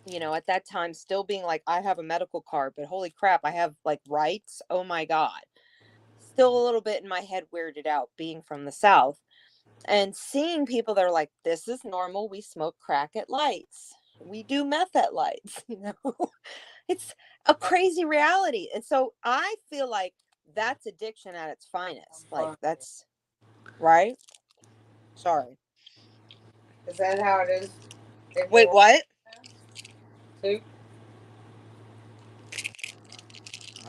You know, at that time, still being like, I have a medical card, but holy crap, I have like rights. Oh my God. Still a little bit in my head weirded out being from the South and seeing people that are like, this is normal. We smoke crack at lights. We do meth at lights. You know, it's a crazy reality. And so I feel like that's addiction at its finest. Like that's right. Sorry. Is that how it is? Wait, what? Too?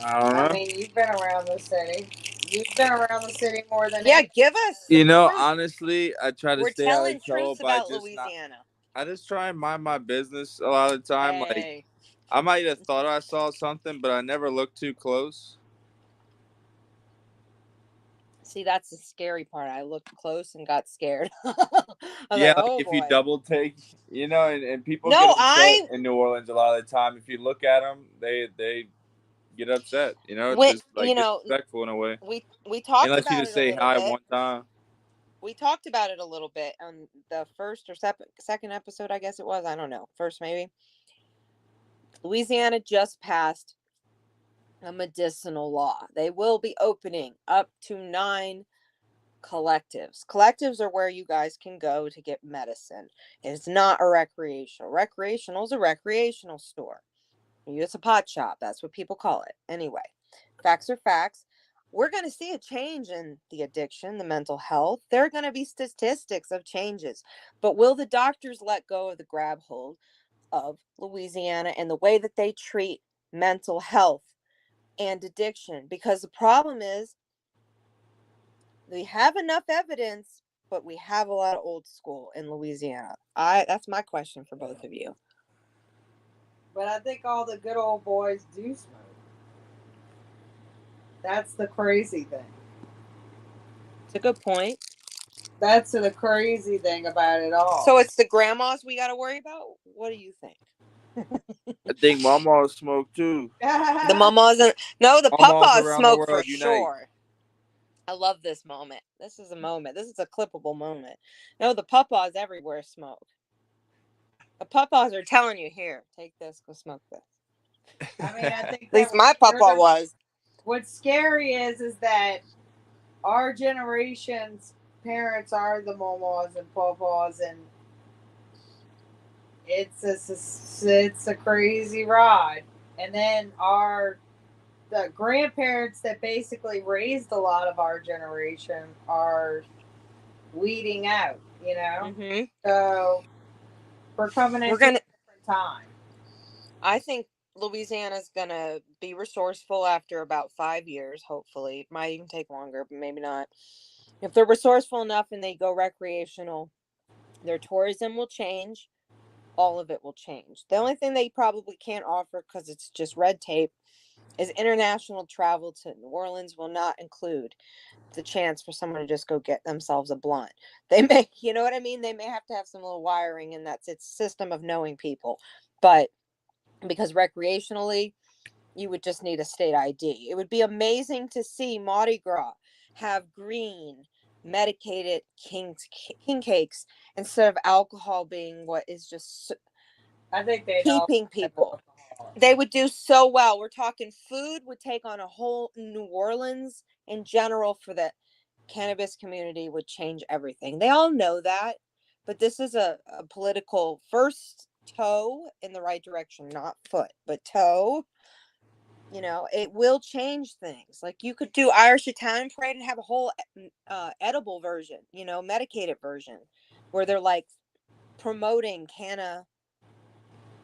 I don't know. I mean, you've been around the city. You've been around the city more than Yeah, any. give us. You know, truth. honestly, I try to We're stay out telling of trouble truths by about just not. Louisiana. I just try and mind my business a lot of the time. Like Hey. I might have thought I saw something, but I never looked too close. See, that's the scary part. I looked close and got scared. I was Yeah, like, like oh if you boy. double take, you know, and people get No, upset in New Orleans a lot of the time. If you look at them, they get upset. You know, it's just like disrespectful in a way. we talked Unless you about just it a say little hi bit. one time. We talked about it a little bit on the first or second episode, I guess it was. I don't know. First, maybe. Louisiana just passed a medicinal law. They will be opening up to 9 collectives. Collectives are where you guys can go to get medicine. It's not a recreational. Recreational is a recreational store. It's a pot shop. That's what people call it. Anyway, facts are facts. We're going to see a change in the addiction, the mental health. There are going to be statistics of changes. But will the doctors let go of the grab hold of Louisiana and the way that they treat mental health and addiction, because the problem is we have enough evidence, but we have a lot of old school in Louisiana. That's my question for both of you. But I think all the good old boys do smoke. That's the crazy thing. It's a good point. That's the crazy thing about it all. So it's the grandmas we got to worry about? What do you think? I think mamas smoke too. The mamas and no, the Mamas papas around the smoke for world, unite. sure. I love this moment. This is a moment. This is a clippable moment. No, the papas everywhere smoke. The papas are telling you, here, take this, go smoke this. I mean, I think At least my papa was. What's scary is that our generation's parents are the mamas and papas, and it's a crazy ride. And then the grandparents that basically raised a lot of our generation are weeding out, you know. Mm-hmm. So we're coming into a different time. I think Louisiana's gonna be resourceful after about 5 years. Hopefully, it might even take longer, but maybe not. If they're resourceful enough and they go recreational, their tourism will change. All of it will change. The only thing they probably can't offer, because it's just red tape, is international travel to New Orleans will not include the chance for someone to just go get themselves a blunt. They may, you know what I mean? They may have to have some little wiring, and that's its system of knowing people. But because recreationally, you would just need a state ID. It would be amazing to see Mardi Gras have green medicated king cakes instead of alcohol being what is just I think they keeping people. They would do so well. We're talking food would take on a whole New Orleans in general for the cannabis community would change everything. They all know that, but this is a political first toe in the right direction, not foot, but toe. You know, it will change things. Like you could do Irish Italian parade and have a whole edible version, you know, medicated version, where they're like promoting canna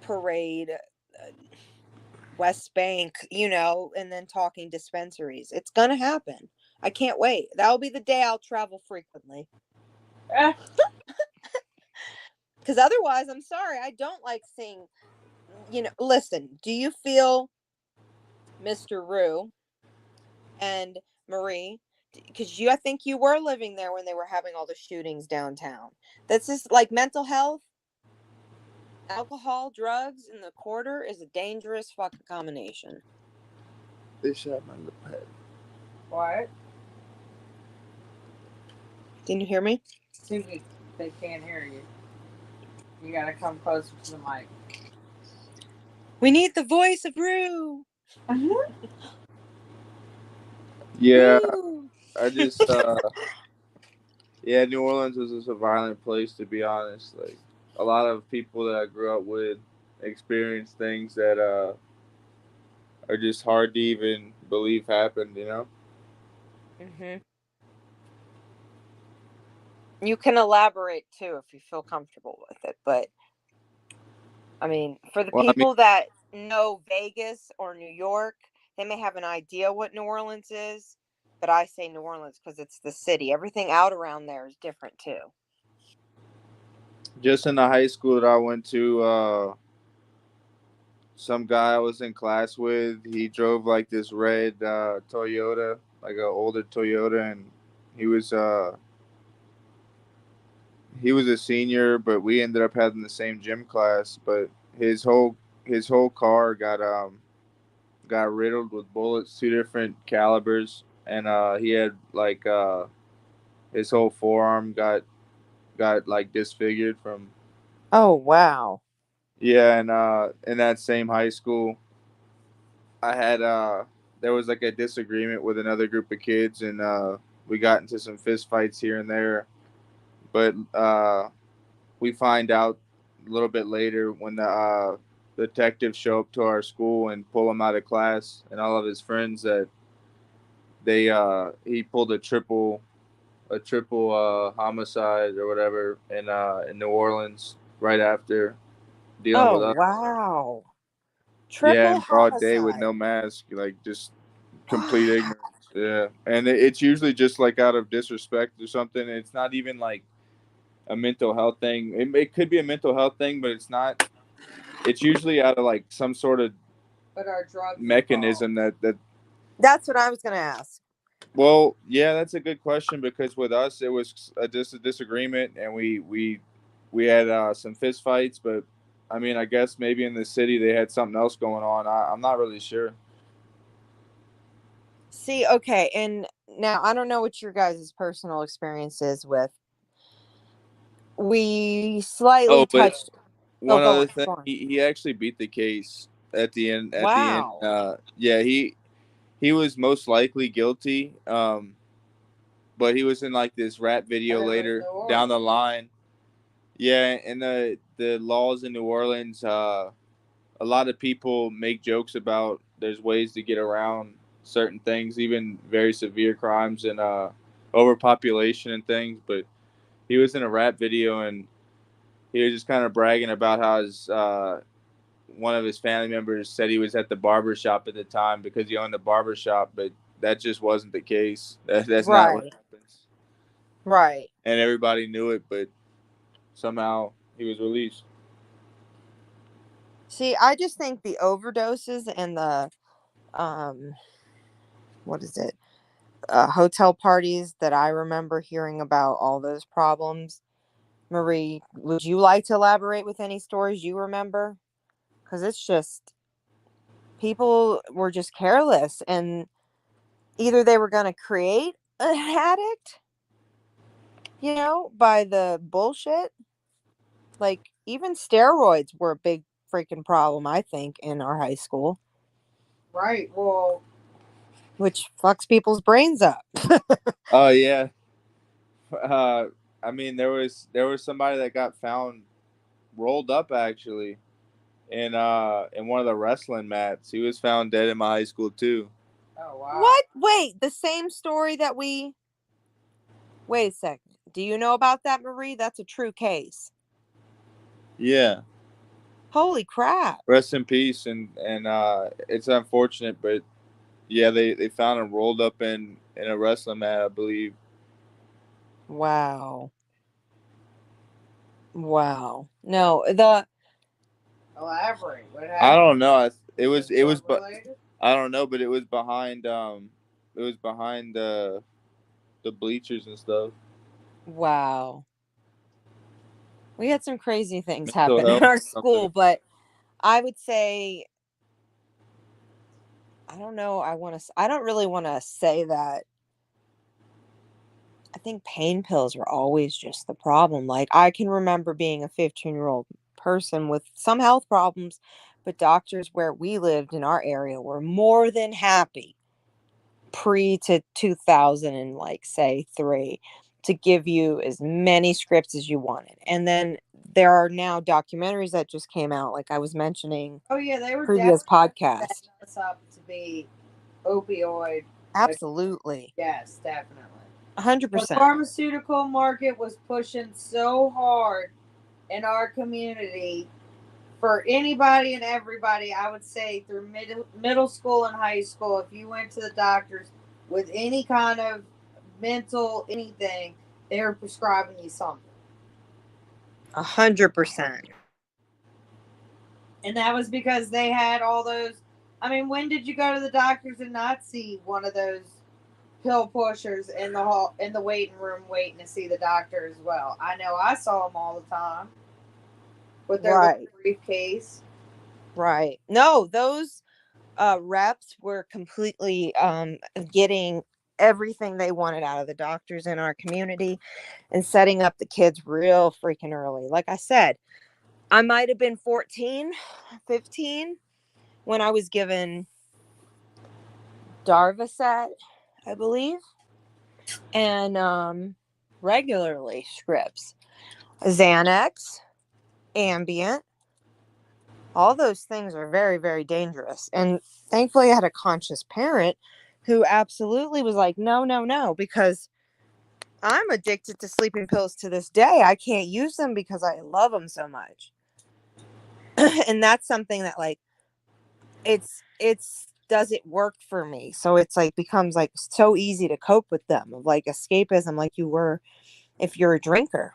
parade, West Bank, you know, and then talking dispensaries. It's gonna happen. I can't wait. That'll be the day I'll travel frequently. Because otherwise, I'm sorry, I don't like seeing, you know, listen, do you feel Mr. Rue and Marie, because I think you were living there when they were having all the shootings downtown. That's just like mental health, alcohol, drugs in the quarter is a dangerous fucking combination. They shot my little pet. What? Didn't you hear me? They can't hear you. You gotta come closer to the mic. We need the voice of Rue. Yeah, Rue. I just yeah, New Orleans was just a violent place, to be honest. Like a lot of people that I grew up with experienced things that are just hard to even believe happened, you know? Mm-hmm. You can elaborate too if you feel comfortable with it, but I mean, for the people that know Vegas or New York, they may have an idea what New Orleans is, but I say New Orleans because it's the city. Everything out around there is different too. Just in the high school that I went to, some guy I was in class with, he drove like this red Toyota, like an older Toyota, and he was he was a senior, but we ended up having the same gym class. But his whole car got riddled with bullets, two different calibers, and he had like his whole forearm got like disfigured from. Oh wow! Yeah, and in that same high school, I had there was like a disagreement with another group of kids, and we got into some fist fights here and there. But we find out a little bit later when the detectives show up to our school and pull him out of class and all of his friends that they he pulled a triple homicide or whatever in New Orleans right after dealing with Oh us. wow! Yeah, Triple in broad day with homicide. no mask, like just complete ignorance. Yeah, and it's usually just like out of disrespect or something. It's not even like a mental health thing. It could be a mental health thing, but it's not. It's usually out of like some sort of But our drugs mechanism that. That's what I was going to ask. Well, yeah, that's a good question because with us it was just a disagreement, and we had some fist fights, but I mean, I guess maybe in the city they had something else going on. I'm not really sure. See, okay, and now I don't know what your guys' personal experience is with. We slightly Oh, but touched. Oh, one go other on. thing, Go on. he actually beat the case at the end. At the end, Wow. yeah, he was most likely guilty. But he was in like this rap video later down the line. Yeah, and the laws in New Orleans, a lot of people make jokes about there's ways to get around certain things, even very severe crimes and overpopulation and things. But he was in a rap video and he was just kind of bragging about how his one of his family members said he was at the barber shop at the time because he owned a barber shop, but that just wasn't the case. That's not what Right. happens. Right. And everybody knew it, but somehow he was released. See, I just think the overdoses and the um what is it? Hotel parties that I remember hearing about all those problems. Marie, would you like to elaborate with any stories you remember? Because it's just people were just careless and either they were going to create an addict, by the bullshit. Like, even steroids were a big freaking problem, I think, in our high school. Right. Well, which fucks people's brains up. Oh yeah. I mean, there was somebody that got found rolled up actually in one of the wrestling mats. He was found dead in my high school too. oh wow. What? Wait, the same story that we. Wait a second. Do you know about that, Marie? That's a true case. Yeah. Holy crap. Rest in peace, and it's unfortunate, but yeah, they found him rolled up in a wrestling mat, I believe. Wow. Wow. No, the. Elaborate. What happened? I don't know. But Related? I don't know, but it was behind the bleachers and stuff. Wow. We had some crazy things Mental happen in health our or something. school, but I would say, I don't know. I don't really want to say that. I think pain pills were always just the problem. Like, I can remember being a 15-year-old person with some health problems, but doctors where we lived in our area were more than happy pre to 2000 and like say 3 to give you as many scripts as you wanted. And then there are now documentaries that just came out, like I was mentioning Oh yeah, they were previous definitely podcast. setting us up to be opioid. Absolutely. Yes, definitely. 100%. The pharmaceutical market was pushing so hard in our community for anybody and everybody. I would say through middle school and high school, if you went to the doctors with any kind of mental anything, they were prescribing you something. 100%. And that was because they had all those. I mean, when did you go to the doctors and not see one of those pill pushers in the hall in the waiting room waiting to see the doctor as well? I know I saw them all the time with their little briefcase. Right. No, those reps were completely getting everything they wanted out of the doctors in our community and setting up the kids real freaking early. Like I said, I might have been 14, 15 when I was given Darvocet, I believe, and regularly scripts, Xanax, Ambient. All those things are very, very dangerous. And thankfully, I had a conscious parent who absolutely was like, no, no, no, because I'm addicted to sleeping pills to this day. I can't use them because I love them so much. And that's something that, like, it's does it work for me? So it's like becomes like so easy to cope with them, of like escapism, like you were if you're a drinker.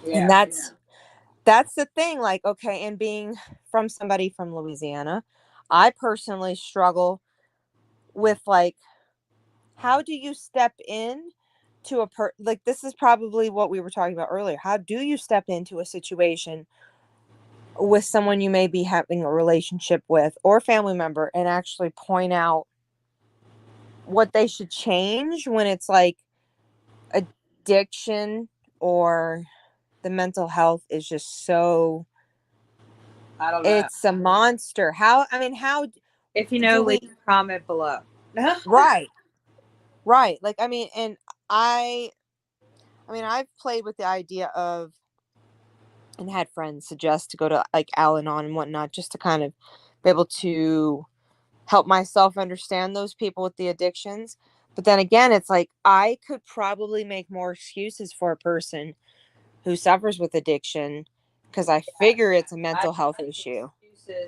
Yeah. And that's the thing, like, okay, and being from somebody from Louisiana, I personally struggle with like, how do you step in to like, this is probably what we were talking about earlier. How do you step into a situation with someone you may be having a relationship with or family member and actually point out what they should change when it's like addiction or the mental health is just so, I don't know. it's a monster. How, I mean, how If you know, do leave we, a comment below. right, like, I mean, and I mean, I've played with the idea of, and had friends suggest to go to like Al-Anon and whatnot, just to kind of be able to help myself understand those people with the addictions. But then again, it's like I could probably make more excuses for a person who suffers with addiction because I figure it's a mental health issue.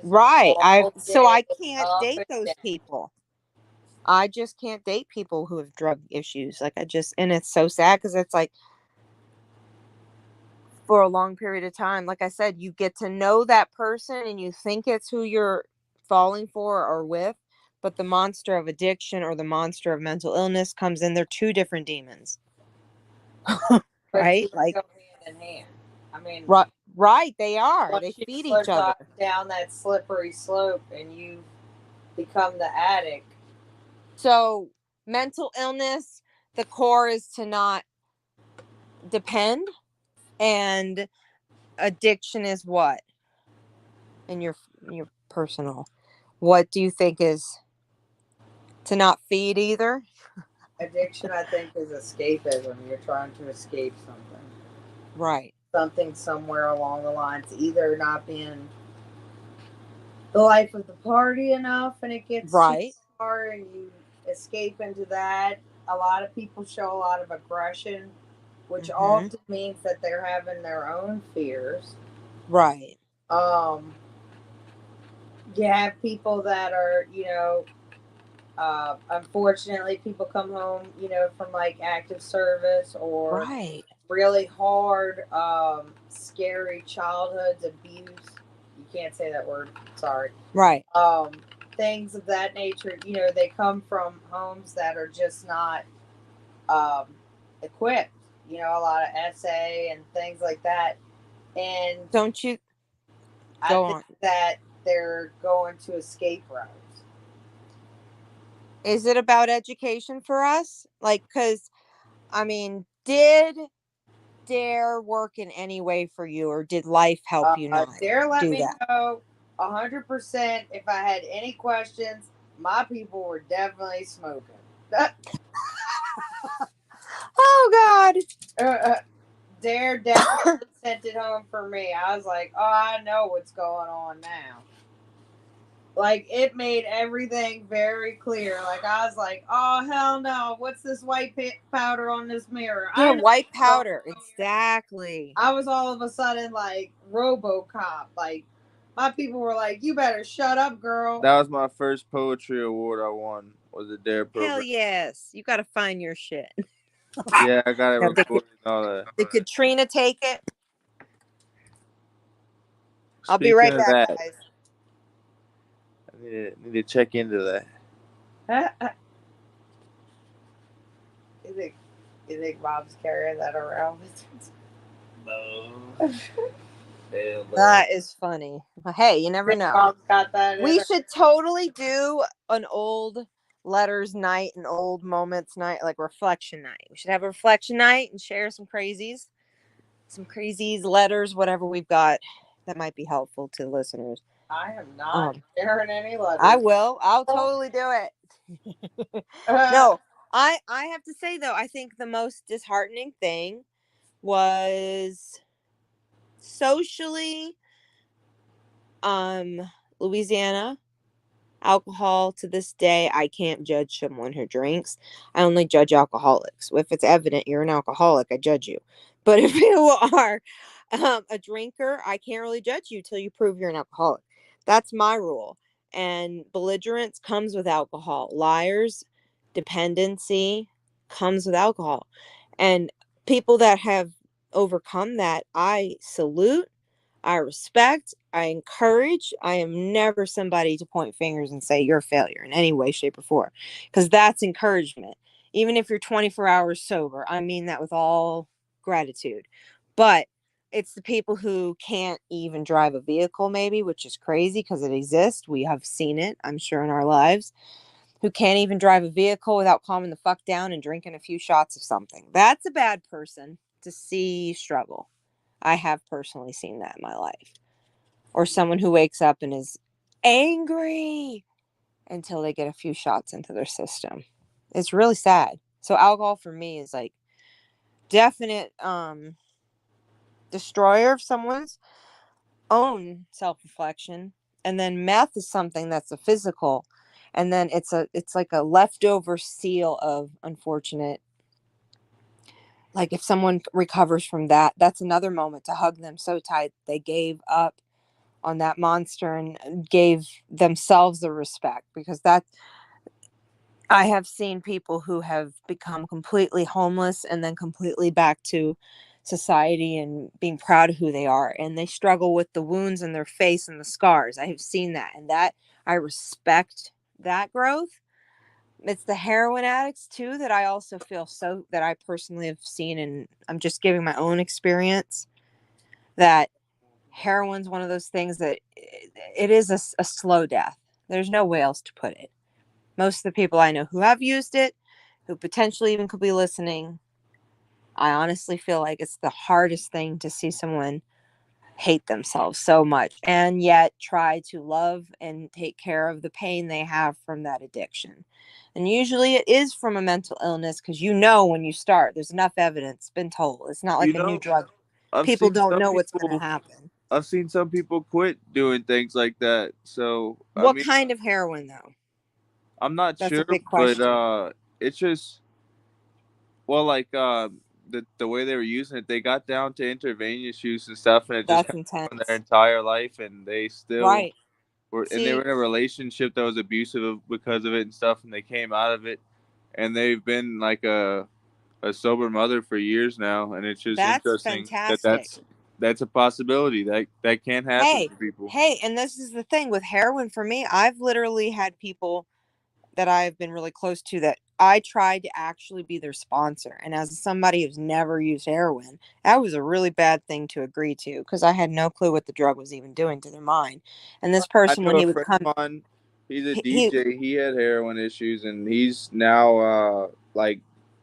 Right. So I can't date those people. I just can't date people who have drug issues. Like and it's so sad because it's like for a long period of time, like I said, you get to know that person and you think it's who you're falling for or with, but the monster of addiction or the monster of mental illness comes in. They're two different demons. Right? Like, go hand in hand. I mean, right, they are. They once you feed slip each other. down that slippery slope and you become the addict. So, mental illness, the core is to not depend, and addiction is what? In your personal, what do you think is to not feed either? Addiction, I think, is escapism. You're trying to escape something. Right. Something somewhere along the lines, either not being the life of the party enough and it gets right too far and you escape into that. A lot of people show a lot of aggression, which often means that they're having their own fears. Right. You have people that are, unfortunately, people come home, from like active service or right really hard, scary childhoods, abuse. You can't say that word. Sorry. right Things of that nature. They come from homes that are just not equipped. A lot of SA and things like that. And don't you I go think on that they're going to escape routes. Is it about education for us? Like, because I mean, did Dare work in any way for you, or did life help you not Dare let do me that? know 100% if I had any questions. My people were definitely smoking. Oh God. Dare definitely sent it home for me. I was like, oh, I know what's going on now. Like, it made everything very clear. Like, I was like, oh, hell no. What's this white powder on this mirror? Yeah, I know white powder. Exactly. I was all of a sudden like RoboCop. Like, my people were like, you better shut up, girl. That was my first poetry award I won. Was a Dare program. Hell yes. You got to find your shit. Yeah, I got it recorded and all that. Did Katrina take it? I'll be Speaking right of back, that, guys. I need to check into that. You think Bob's carrying that around with No. That is funny. Hey, you never know. Bob's got that We should totally do an old letters night and old moments night, like reflection night. We should have a reflection night and share some crazies, letters, whatever we've got that might be helpful to listeners. I am not sharing any letters. I will. I'll totally do it. No, I have to say though, I think the most disheartening thing was socially, Louisiana. Alcohol, to this day, I can't judge someone who drinks. I only judge alcoholics. If it's evident you're an alcoholic, I judge you. But if you are a drinker, I can't really judge you till you prove you're an alcoholic. That's my rule. and belligerence comes with alcohol. Liars, dependency comes with alcohol. And people that have overcome that, I salute, I respect, I encourage. I am never somebody to point fingers and say you're a failure in any way, shape, or form, because that's encouragement. Even if you're 24 hours sober, I mean that with all gratitude. But it's the people who can't even drive a vehicle, maybe, which is crazy because it exists. We have seen it, I'm sure, in our lives, who can't even drive a vehicle without calming the fuck down and drinking a few shots of something. That's a bad person to see struggle. I have personally seen that in my life. Or someone who wakes up and is angry until they get a few shots into their system. It's really sad. So alcohol for me is like definite destroyer of someone's own self-reflection. And then meth is something that's a physical, and then it's like a leftover seal of unfortunate. Like if someone recovers from that, that's another moment to hug them so tight they gave up on that monster and gave themselves the respect, because that I have seen people who have become completely homeless and then completely back to society and being proud of who they are, and they struggle with the wounds in their face and the scars. I have seen that, and that I respect that growth. It's the heroin addicts too that I also feel so that I personally have seen, and I'm just giving my own experience, that heroin's one of those things that it is a slow death. There's no way else to put it. Most of the people I know who have used it, who potentially even could be listening, I honestly feel like it's the hardest thing to see someone hate themselves so much and yet try to love and take care of the pain they have from that addiction. And usually it is from a mental illness, because when you start, there's enough evidence been told. It's not You like a new know, drug. I've People seen don't some know what's going people. to happen. I've seen some people quit doing things like that. So I What mean, kind of heroin, though? I'm not That's a sure, big but question. it's just like the way they were using it, they got down to intravenous use and stuff, and it just That's kept going their intense. entire life, and they still Right. were, and they were See, in a relationship that was abusive because of it and stuff, and they came out of it, and they've been like a sober mother for years now, and it's just that's interesting that fantastic. that's a possibility that can happen Hey, for people. hey, and this is the thing with heroin for me. I've literally had people that I've been really close to that I tried to actually be their sponsor. And as somebody who's never used heroin, that was a really bad thing to agree to, because I had no clue what the drug was even doing to their mind. And this I person, know when a he would friend come, of mine. He's a he DJ. He had heroin issues, and he's now like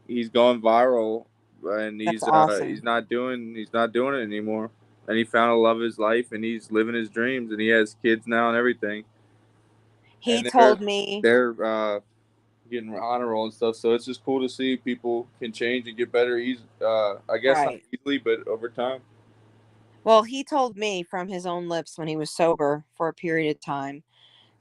he's going viral, and that's he's awesome. not doing it anymore. And he found a love of his life, and he's living his dreams, and he has kids now and everything. He And told me, they're getting honor roll and stuff. So it's just cool to see people can change and get better. I guess not right. easily, but over time. Well, he told me from his own lips when he was sober for a period of time,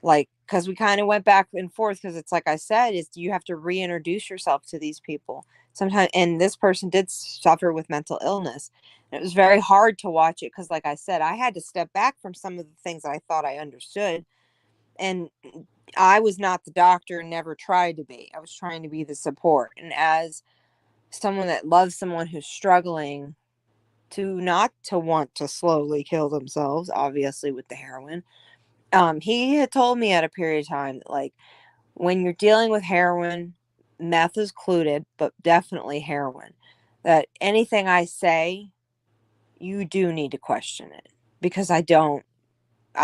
like, because we kind of went back and forth, because it's like I said, is you have to reintroduce yourself to these people sometimes. And this person did suffer with mental illness, and it was very hard to watch it, because like I said, I had to step back from some of the things that I thought I understood, and I was not the doctor and never tried to be. I was trying to be the support, and as someone that loves someone who's struggling, to not to want to slowly kill themselves, obviously with the heroin, he had told me at a period of time that, like, when you're dealing with heroin, meth is included, but definitely heroin, that anything I say, you do need to question it, because I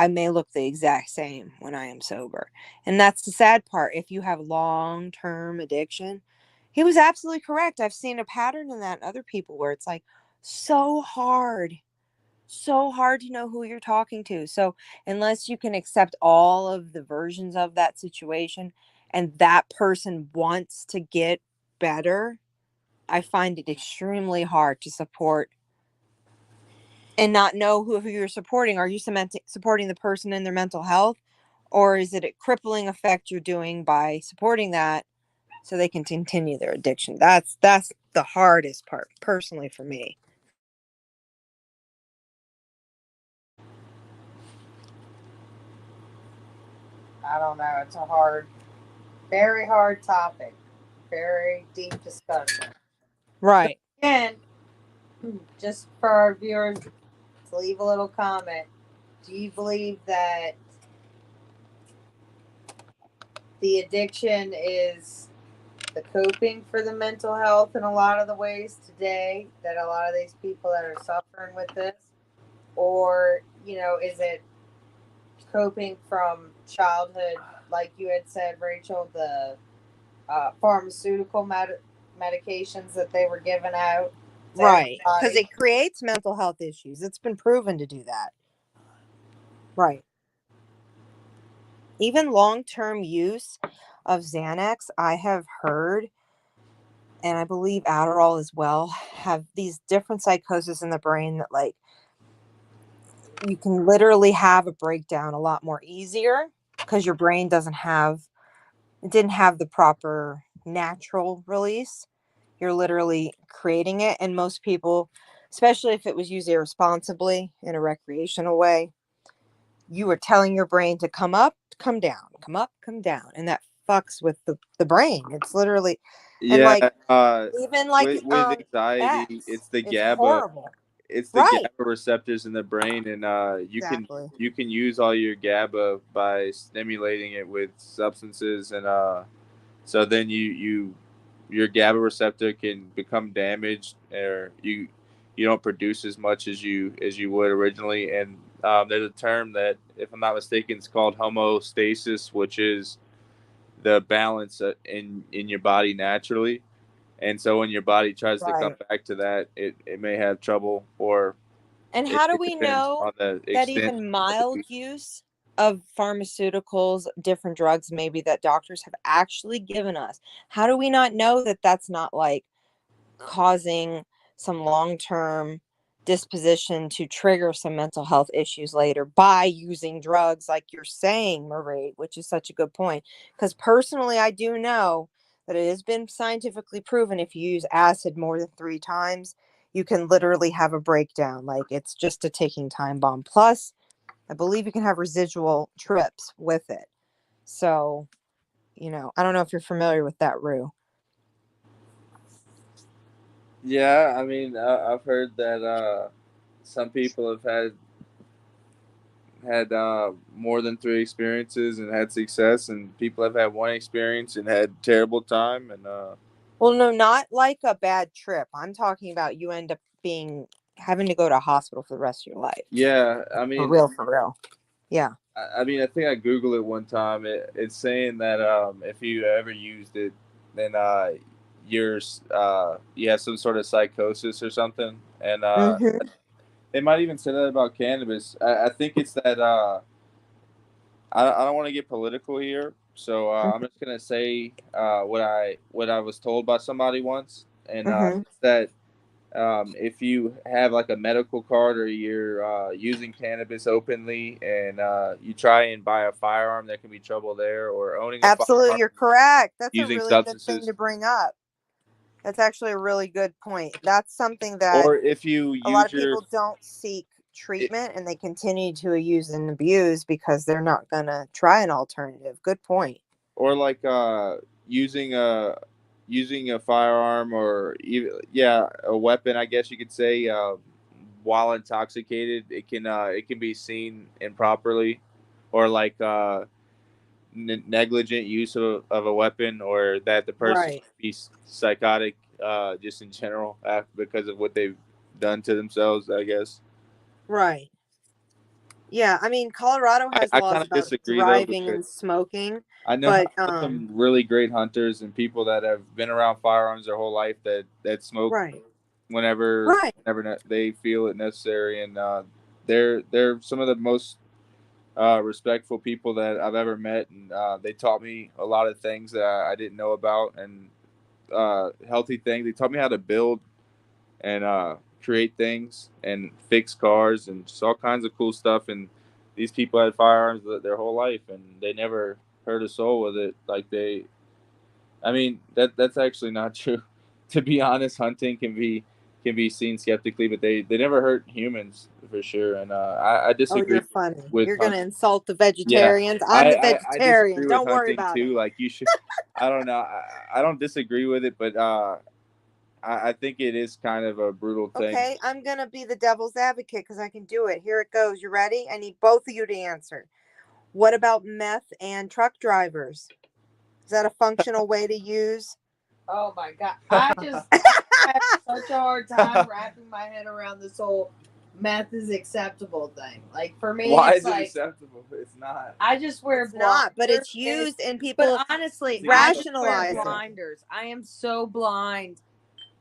may look the exact same when I am sober. And that's the sad part. If you have long term addiction, he was absolutely correct. I've seen a pattern in that in other people where it's like so hard, so hard to know who you're talking to. So unless you can accept all of the versions of that situation and that person wants to get better, I find it extremely hard to support and not know who you're supporting. Are you supporting the person in their mental health, or is it a crippling effect you're doing by supporting that so they can continue their addiction? That's the hardest part personally for me. I don't know. It's a hard, very hard topic, very deep discussion. Right. And just for our viewers to leave a little comment, do you believe that the addiction is the coping for the mental health in a lot of the ways today, that a lot of these people that are suffering with this? Or, is it coping from childhood, like you had said, Rachel, the pharmaceutical medications that they were given out to Right. Because everybody? it creates mental health issues. It's been proven to do that. Right. Even long-term use of Xanax, I have heard, and I believe Adderall as well, have these different psychoses in the brain that, like, you can literally have a breakdown a lot more easier because your brain didn't have the proper natural release. You're literally creating it. And most people, especially if it was used irresponsibly in a recreational way, you were telling your brain to come up, come down, come up, come down. And that fucks with the brain. It's literally, and Yeah, like, even like, with anxiety, X, it's horrible. it's the Right. GABA receptors in the brain, and Exactly. you can use all your GABA by stimulating it with substances, and so then your GABA receptor can become damaged, or you don't produce as much as you would originally. And there's a term that, if I'm not mistaken, it's called homeostasis, which is the balance in your body naturally. And so when your body tries to come Right. back to that, it may have trouble, or And how do it we depends know on the that extent. even mild use of pharmaceuticals, different drugs, maybe that doctors have actually given us, how do we not know that that's not like causing some long-term disposition to trigger some mental health issues later by using drugs like you're saying, Marie, which is such a good point. Because personally, I do know that it has been scientifically proven if you use acid more than 3 times, you can literally have a breakdown. Like, it's just a ticking time bomb. Plus, I believe you can have residual trips with it. So, I don't know if you're familiar with that, Rue. Yeah, I mean, I've heard that some people have had more than three experiences and had success, and people have had one experience and had terrible time. And Well, no, not like a bad trip. I'm talking about you end up having to go to a hospital for the rest of your life. yeah, For real, for real. Yeah. I mean, I think I Googled it one time. It's saying that if you ever used it, then you have some sort of psychosis or something. And Mm-hmm. they might even say that about cannabis. I think it's that I don't want to get political here, so I'm just gonna say what I was told by somebody once, and Mm-hmm. it's that if you have like a medical card, or you're using cannabis openly, and you try and buy a firearm, there can be trouble there, or owning a Absolutely, firearm you're correct. That's a using really good thing substances, to bring up. That's actually a really good point. That's something that or if you a lot use of people don't seek treatment and they continue to use and abuse because they're not going to try an alternative. Good point. or like using a using a firearm, or even, yeah, a weapon, I guess you could say, while intoxicated, it can be seen improperly, or like negligent use of a weapon, or that the person Right. be psychotic, just in general, because of what they've done to themselves, I guess. Right. Yeah, I mean, Colorado has I kind laws of about disagree though, driving because and smoking, I know but some really great hunters and people that have been around firearms their whole life, that smoke right. Right. whenever they feel it necessary, and they're some of the most respectful people that I've ever met, and they taught me a lot of things that I didn't know about, and healthy things. They taught me how to build and create things and fix cars and just all kinds of cool stuff. And these people had firearms their whole life, and they never hurt a soul with it. I mean, that's actually not true. To be honest, hunting can be seen skeptically, but they never hurt humans for sure. And I Oh, disagree you're funny. with You're gonna hunting. insult the Yeah, vegetarians. I'm the I vegetarian. disagree with Don't worry hunting about it. too. Like you should, I don't know. I don't disagree with it, but I think it is kind of a brutal thing. Okay, I'm gonna be the devil's advocate because I can do it. Here it goes. You ready? I need both of you to answer. What about meth and truck drivers? Is that a functional way to use? Oh my god! I have such a hard time wrapping my head around this whole meth is acceptable thing. Like for me, Why it's is it like acceptable? It's not. I just wear It's not, but blinders. it's used and people But honestly, See, I just wear rationalize it. blinders. I am so blind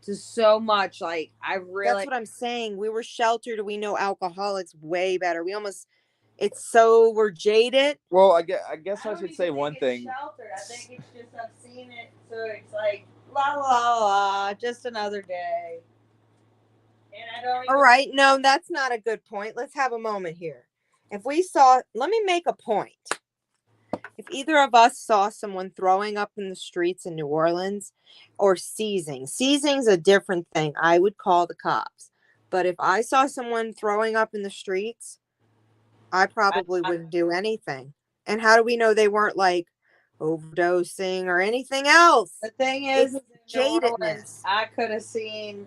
to so much. Like I That's really. what I'm saying. We were sheltered. We know alcoholics way better. We're jaded. Well, I guess I don't should even say think one it's thing. Sheltered. I think it's just I've seen it, so it's like la la la, just another day. And I don't. All right. No, that's not a good point. Let's have a moment here. Let me make a point. If either of us saw someone throwing up in the streets in New Orleans or seizing's a different thing. I would call the cops. But if I saw someone throwing up in the streets, I probably wouldn't do anything. And how do we know they weren't like overdosing or anything else? The thing is, It's in New Orleans, jadedness. I could have seen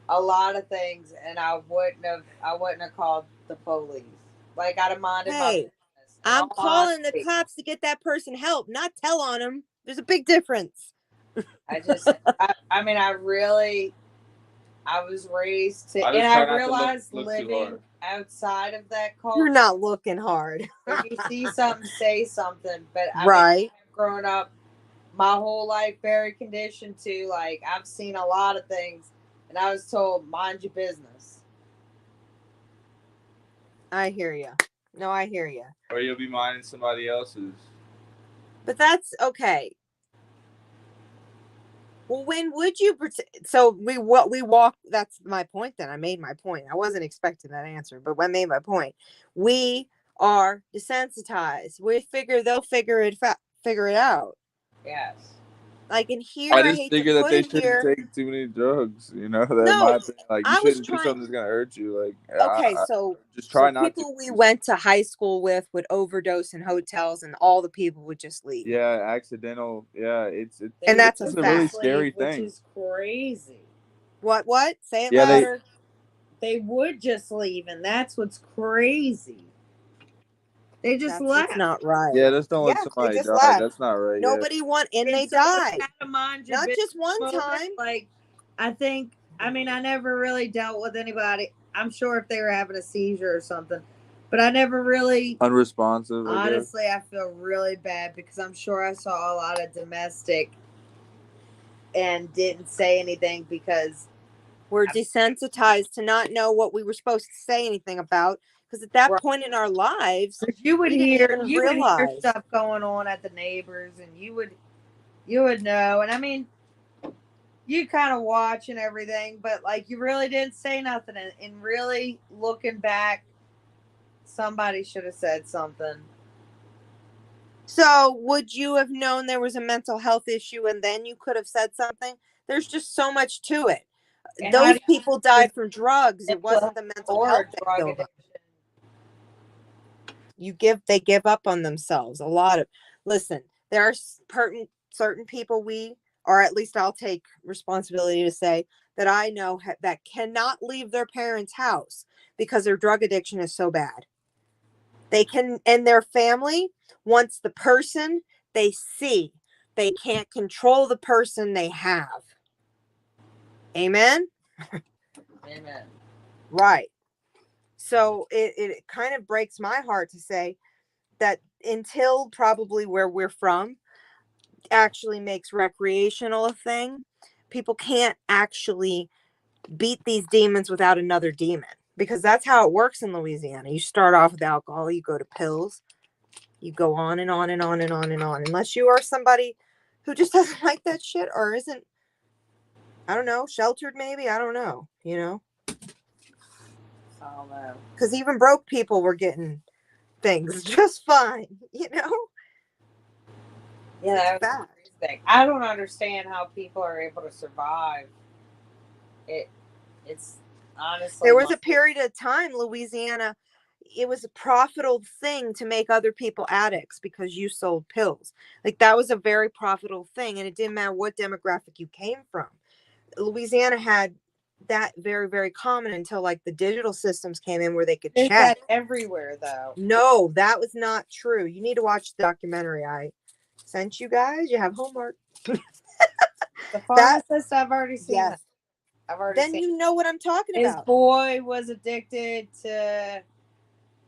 a lot of things, and I wouldn't have called the police. Like I'd have minded my Hey, business. In I'm all calling the honesty. cops to get that person help, not tell on them. There's a big difference. I mean, I was raised to, I just and try I not to realized look too living hard. outside of that culture, You're not looking hard. if you see something, say something. But I mean, Right. I've grown up my whole life very conditioned to, like, I've seen a lot of things, and I was told, mind your business. I hear you. No, I hear you. Or you'll be minding somebody else's. But that's okay. Well, when would you so we walk, that's my point then. I made my point. I wasn't expecting that answer, but I made my point. We are desensitized. We figure they'll figure it out. Yes. Like in here, I I just hate to figure that put they it shouldn't here. take too many drugs. You know, that No, my opinion. Like you I was shouldn't do trying. something that's gonna hurt you. Like Okay, so just try not people to. we went to high school with would overdose in hotels, and all the people would just leave. Yeah, accidental. Yeah, it's And that's it's a a really fact. scary Which thing. is crazy. What? Say it Yeah, louder. They would just leave, and that's what's crazy. They just That's left. what's not right. Yeah, just don't let Yeah, they somebody just die. left. That's not right. Nobody and they So you died. gotta mind your Not business just one moment. time. Like, I never really dealt with anybody. I'm sure if they were having a seizure or something, but I never really. Unresponsive. Honestly, I feel really bad because I'm sure I saw a lot of domestic and didn't say anything because We're desensitized to not know what we were supposed to say anything about, because at that Right. point in our lives, you would we didn't hear even realize. stuff going on at the neighbors, and you would know. And I mean, you kind of watch and everything, but like you really didn't say nothing. And really looking back, somebody should have said something. So would you have known there was a mental health issue and then you could have said something? There's just so much to it. And Those people died from drugs. It wasn't the mental health that drug killed them. addiction. They give up on themselves. Listen, there are certain people or at least I'll take responsibility to say that I know that cannot leave their parents' house because their drug addiction is so bad. They can, and their family wants the person they see. They can't control the person they have. Amen? Amen. Right. So it kind of breaks my heart to say that until probably where we're from actually makes recreational a thing, people can't actually beat these demons without another demon, because that's how it works in Louisiana. You start off with alcohol, you go to pills, you go on and on and on and on and on, unless you are somebody who just doesn't like that shit or isn't, I don't know, sheltered maybe, I don't know, I don't know. Because even broke people were getting things just fine, Yeah, that was the thing. I don't understand how people are able to survive it It's honestly. There was a period of time, Louisiana, it was a profitable thing to make other people addicts because you sold pills. Like that was a very profitable thing, and it didn't matter what demographic you came from. Louisiana had that very, very common until like the digital systems came in where they could There's check. that everywhere, though. No, that was not true. You need to watch the documentary I sent you guys. You have homework. The pharmacist, I've already seen Yes. that. I've already Then seen you know what I'm talking his about. boy was addicted to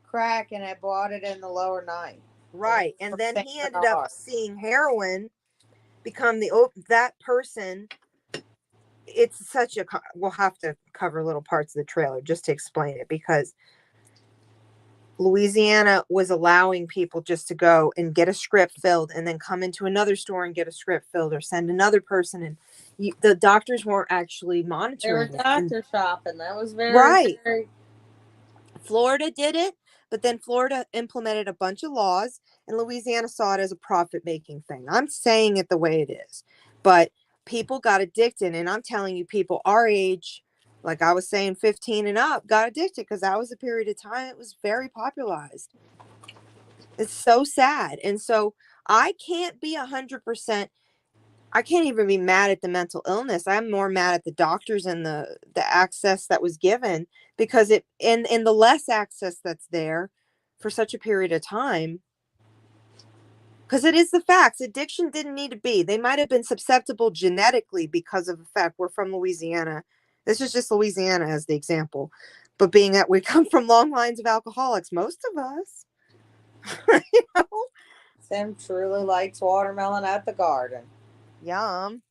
crack and had bought it in the lower ninth. Right. And then he ended up seeing heroin become that person. It's such a, we'll have to cover little parts of the trailer just to explain it, because Louisiana was allowing people just to go and get a script filled and then come into another store and get a script filled, or send another person. And the doctors weren't actually monitoring. They were doctor shopping. That was very, right. very... Florida did it, but then Florida implemented a bunch of laws, and Louisiana saw it as a profit-making thing. I'm saying it the way it is, but people got addicted, and I'm telling you, people our age, like I was saying, 15 and up, got addicted because that was a period of time it was very popularized. It's so sad. And so I can't be 100%. I can't even be mad at the mental illness. I'm more mad at the doctors and the access that was given, because it in the less access that's there for such a period of time. Because it is the facts. Addiction didn't need to be. They might have been susceptible genetically because of the fact we're from Louisiana. This is just Louisiana as the example. But being that we come from long lines of alcoholics, most of us, you know. Sam truly likes watermelon at the garden. Yum.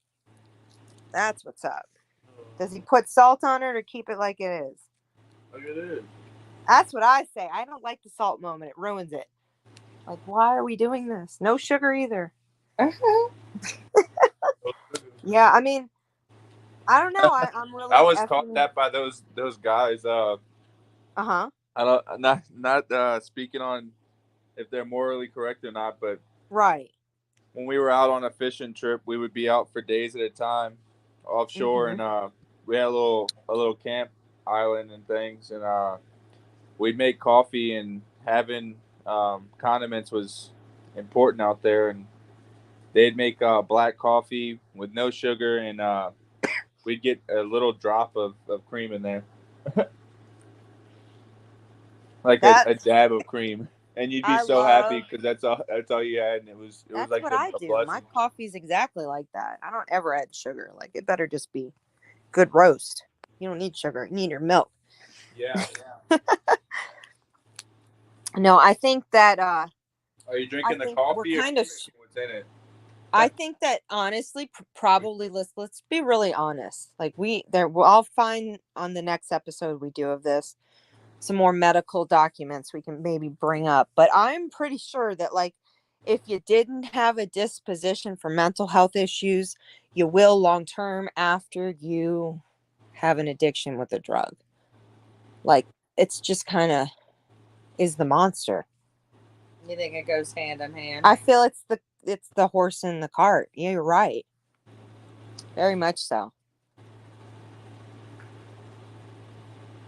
That's what's up. Does he put salt on it or keep it like it is? Like it is. That's what I say. I don't like the salt moment. It ruins it. Like, why are we doing this? No sugar either. Yeah, I mean, I don't know. I'm really. I was caught that by those guys. Uh-huh. I don't not speaking on if they're morally correct or not, but right. When we were out on a fishing trip, we would be out for days at a time, offshore, and we had a little camp island and things, and we'd make coffee, and having condiments was important out there, and they'd make black coffee with no sugar, and we'd get a little drop of cream in there. Like a dab of cream, and you'd be so happy because that's all you had, and it was like what a I do. blessing. My coffee's exactly like that. I don't ever add sugar. Like, it better just be good roast. You don't need sugar. You need your milk. Yeah. No, I think that Are you drinking the coffee or what's in it? I think that honestly, probably let's be really honest. Like I'll find on the next episode we do of this some more medical documents we can maybe bring up. But I'm pretty sure that, like, if you didn't have a disposition for mental health issues, you will long term after you have an addiction with a drug. Like, it's just kind of is the monster. You think it goes hand in hand? I feel it's the horse in the cart. Yeah, you're right. Very much so.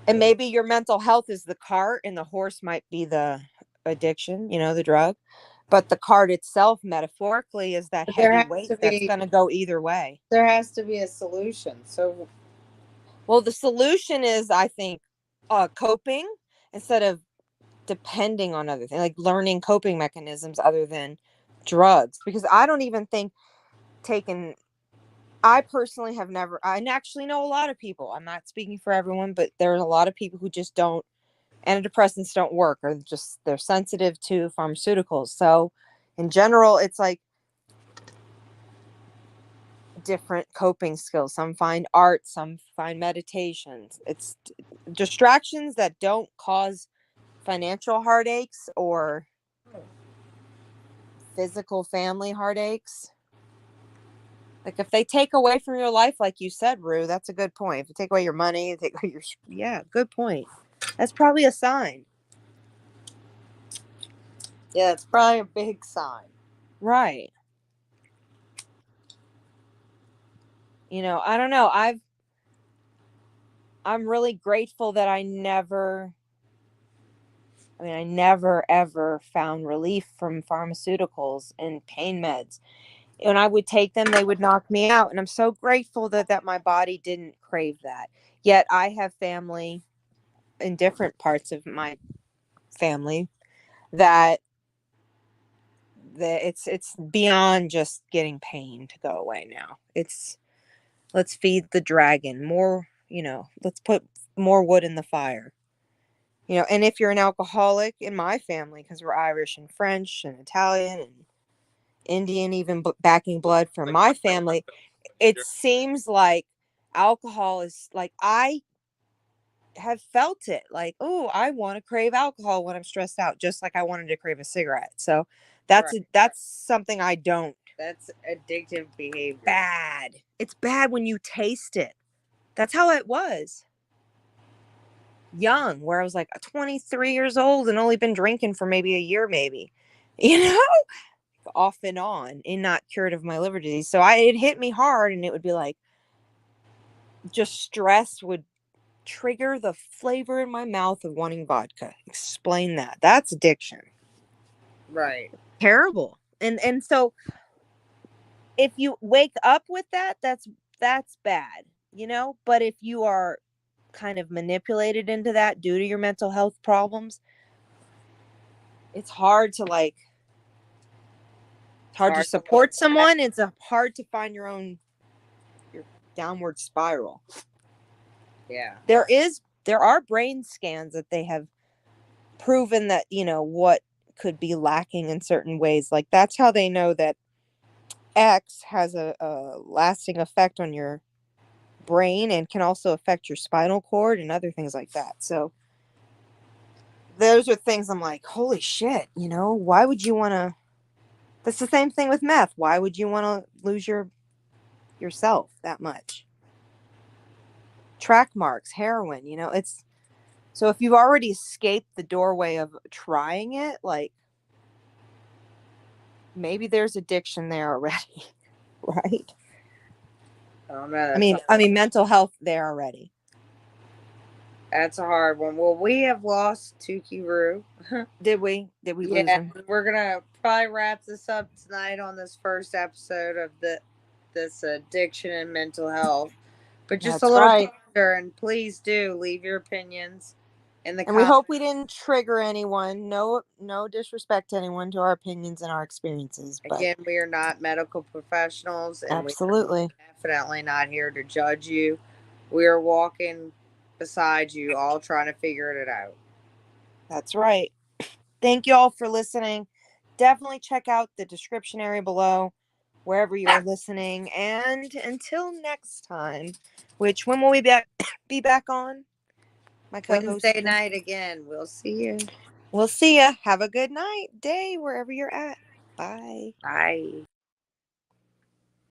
And maybe your mental health is the cart and the horse might be the addiction, the drug. But the cart itself, metaphorically, is that heavy weight that's going to go either way. There has to be a solution. So, well, the solution is, I think, coping instead of depending on other things, like learning coping mechanisms other than drugs. Because I don't even think I personally have never, I actually know a lot of people, I'm not speaking for everyone, but there's a lot of people who just don't, antidepressants don't work, or just they're sensitive to pharmaceuticals. So in general, it's like different coping skills. Some find art, some find meditations. It's distractions that don't cause financial heartaches or physical family heartaches. Like, if they take away from your life, like you said, Rue, that's a good point. If you take away your money, good point. That's probably a sign. Yeah, it's probably a big sign. Right. I don't know. I'm really grateful that I never ever found relief from pharmaceuticals and pain meds. When I would take them, they would knock me out. And I'm so grateful that my body didn't crave that. Yet I have family in different parts of my family that it's beyond just getting pain to go away now. It's let's feed the dragon more, let's put more wood in the fire. And if you're an alcoholic in my family, because we're Irish and French and Italian and Indian, even backing blood from my family, it seems like alcohol is like, I have felt it like, oh, I want to crave alcohol when I'm stressed out, just like I wanted to crave a cigarette. So that's something I don't. That's addictive behavior. Bad. It's bad when you taste it. That's how it was. Young, where I was like 23 years old and only been drinking for maybe a year, maybe, off and on, and not cured of my liver disease. So it hit me hard, and it would be like, just stress would trigger the flavor in my mouth of wanting vodka. Explain that. That's addiction. Right. Terrible. And so if you wake up with that, that's bad, but if you are kind of manipulated into that due to your mental health problems, it's hard to support someone. It's hard to find your downward spiral. Yeah. There are brain scans that they have proven that, what could be lacking in certain ways. Like, that's how they know that X has a lasting effect on your brain and can also affect your spinal cord and other things like that. So those are things I'm like, holy shit, why would you want to? That's the same thing with meth. Why would you want to lose yourself that much? Track marks, heroin, it's so if you've already escaped the doorway of trying it, like, maybe there's addiction there already, right? I don't know. I mean, mental health there already. That's a hard one. Well, we have lost Tukey Roo. Did we lose him? We're gonna probably wrap this up tonight on this first episode of this addiction and mental health. But just That's a little right. picture, and please do leave your opinions in the And we hope we didn't trigger anyone. No disrespect to anyone, to our opinions and our experiences. But again, we are not medical professionals, and absolutely, we're definitely not here to judge you. We are walking beside you, all trying to figure it out. That's right. Thank you all for listening. Definitely check out the description area below, wherever you are listening. And until next time, which when will we be back on? My co-host Wednesday night again. We'll see you. We'll see ya. Have a good night, day, wherever you're at. Bye. Bye.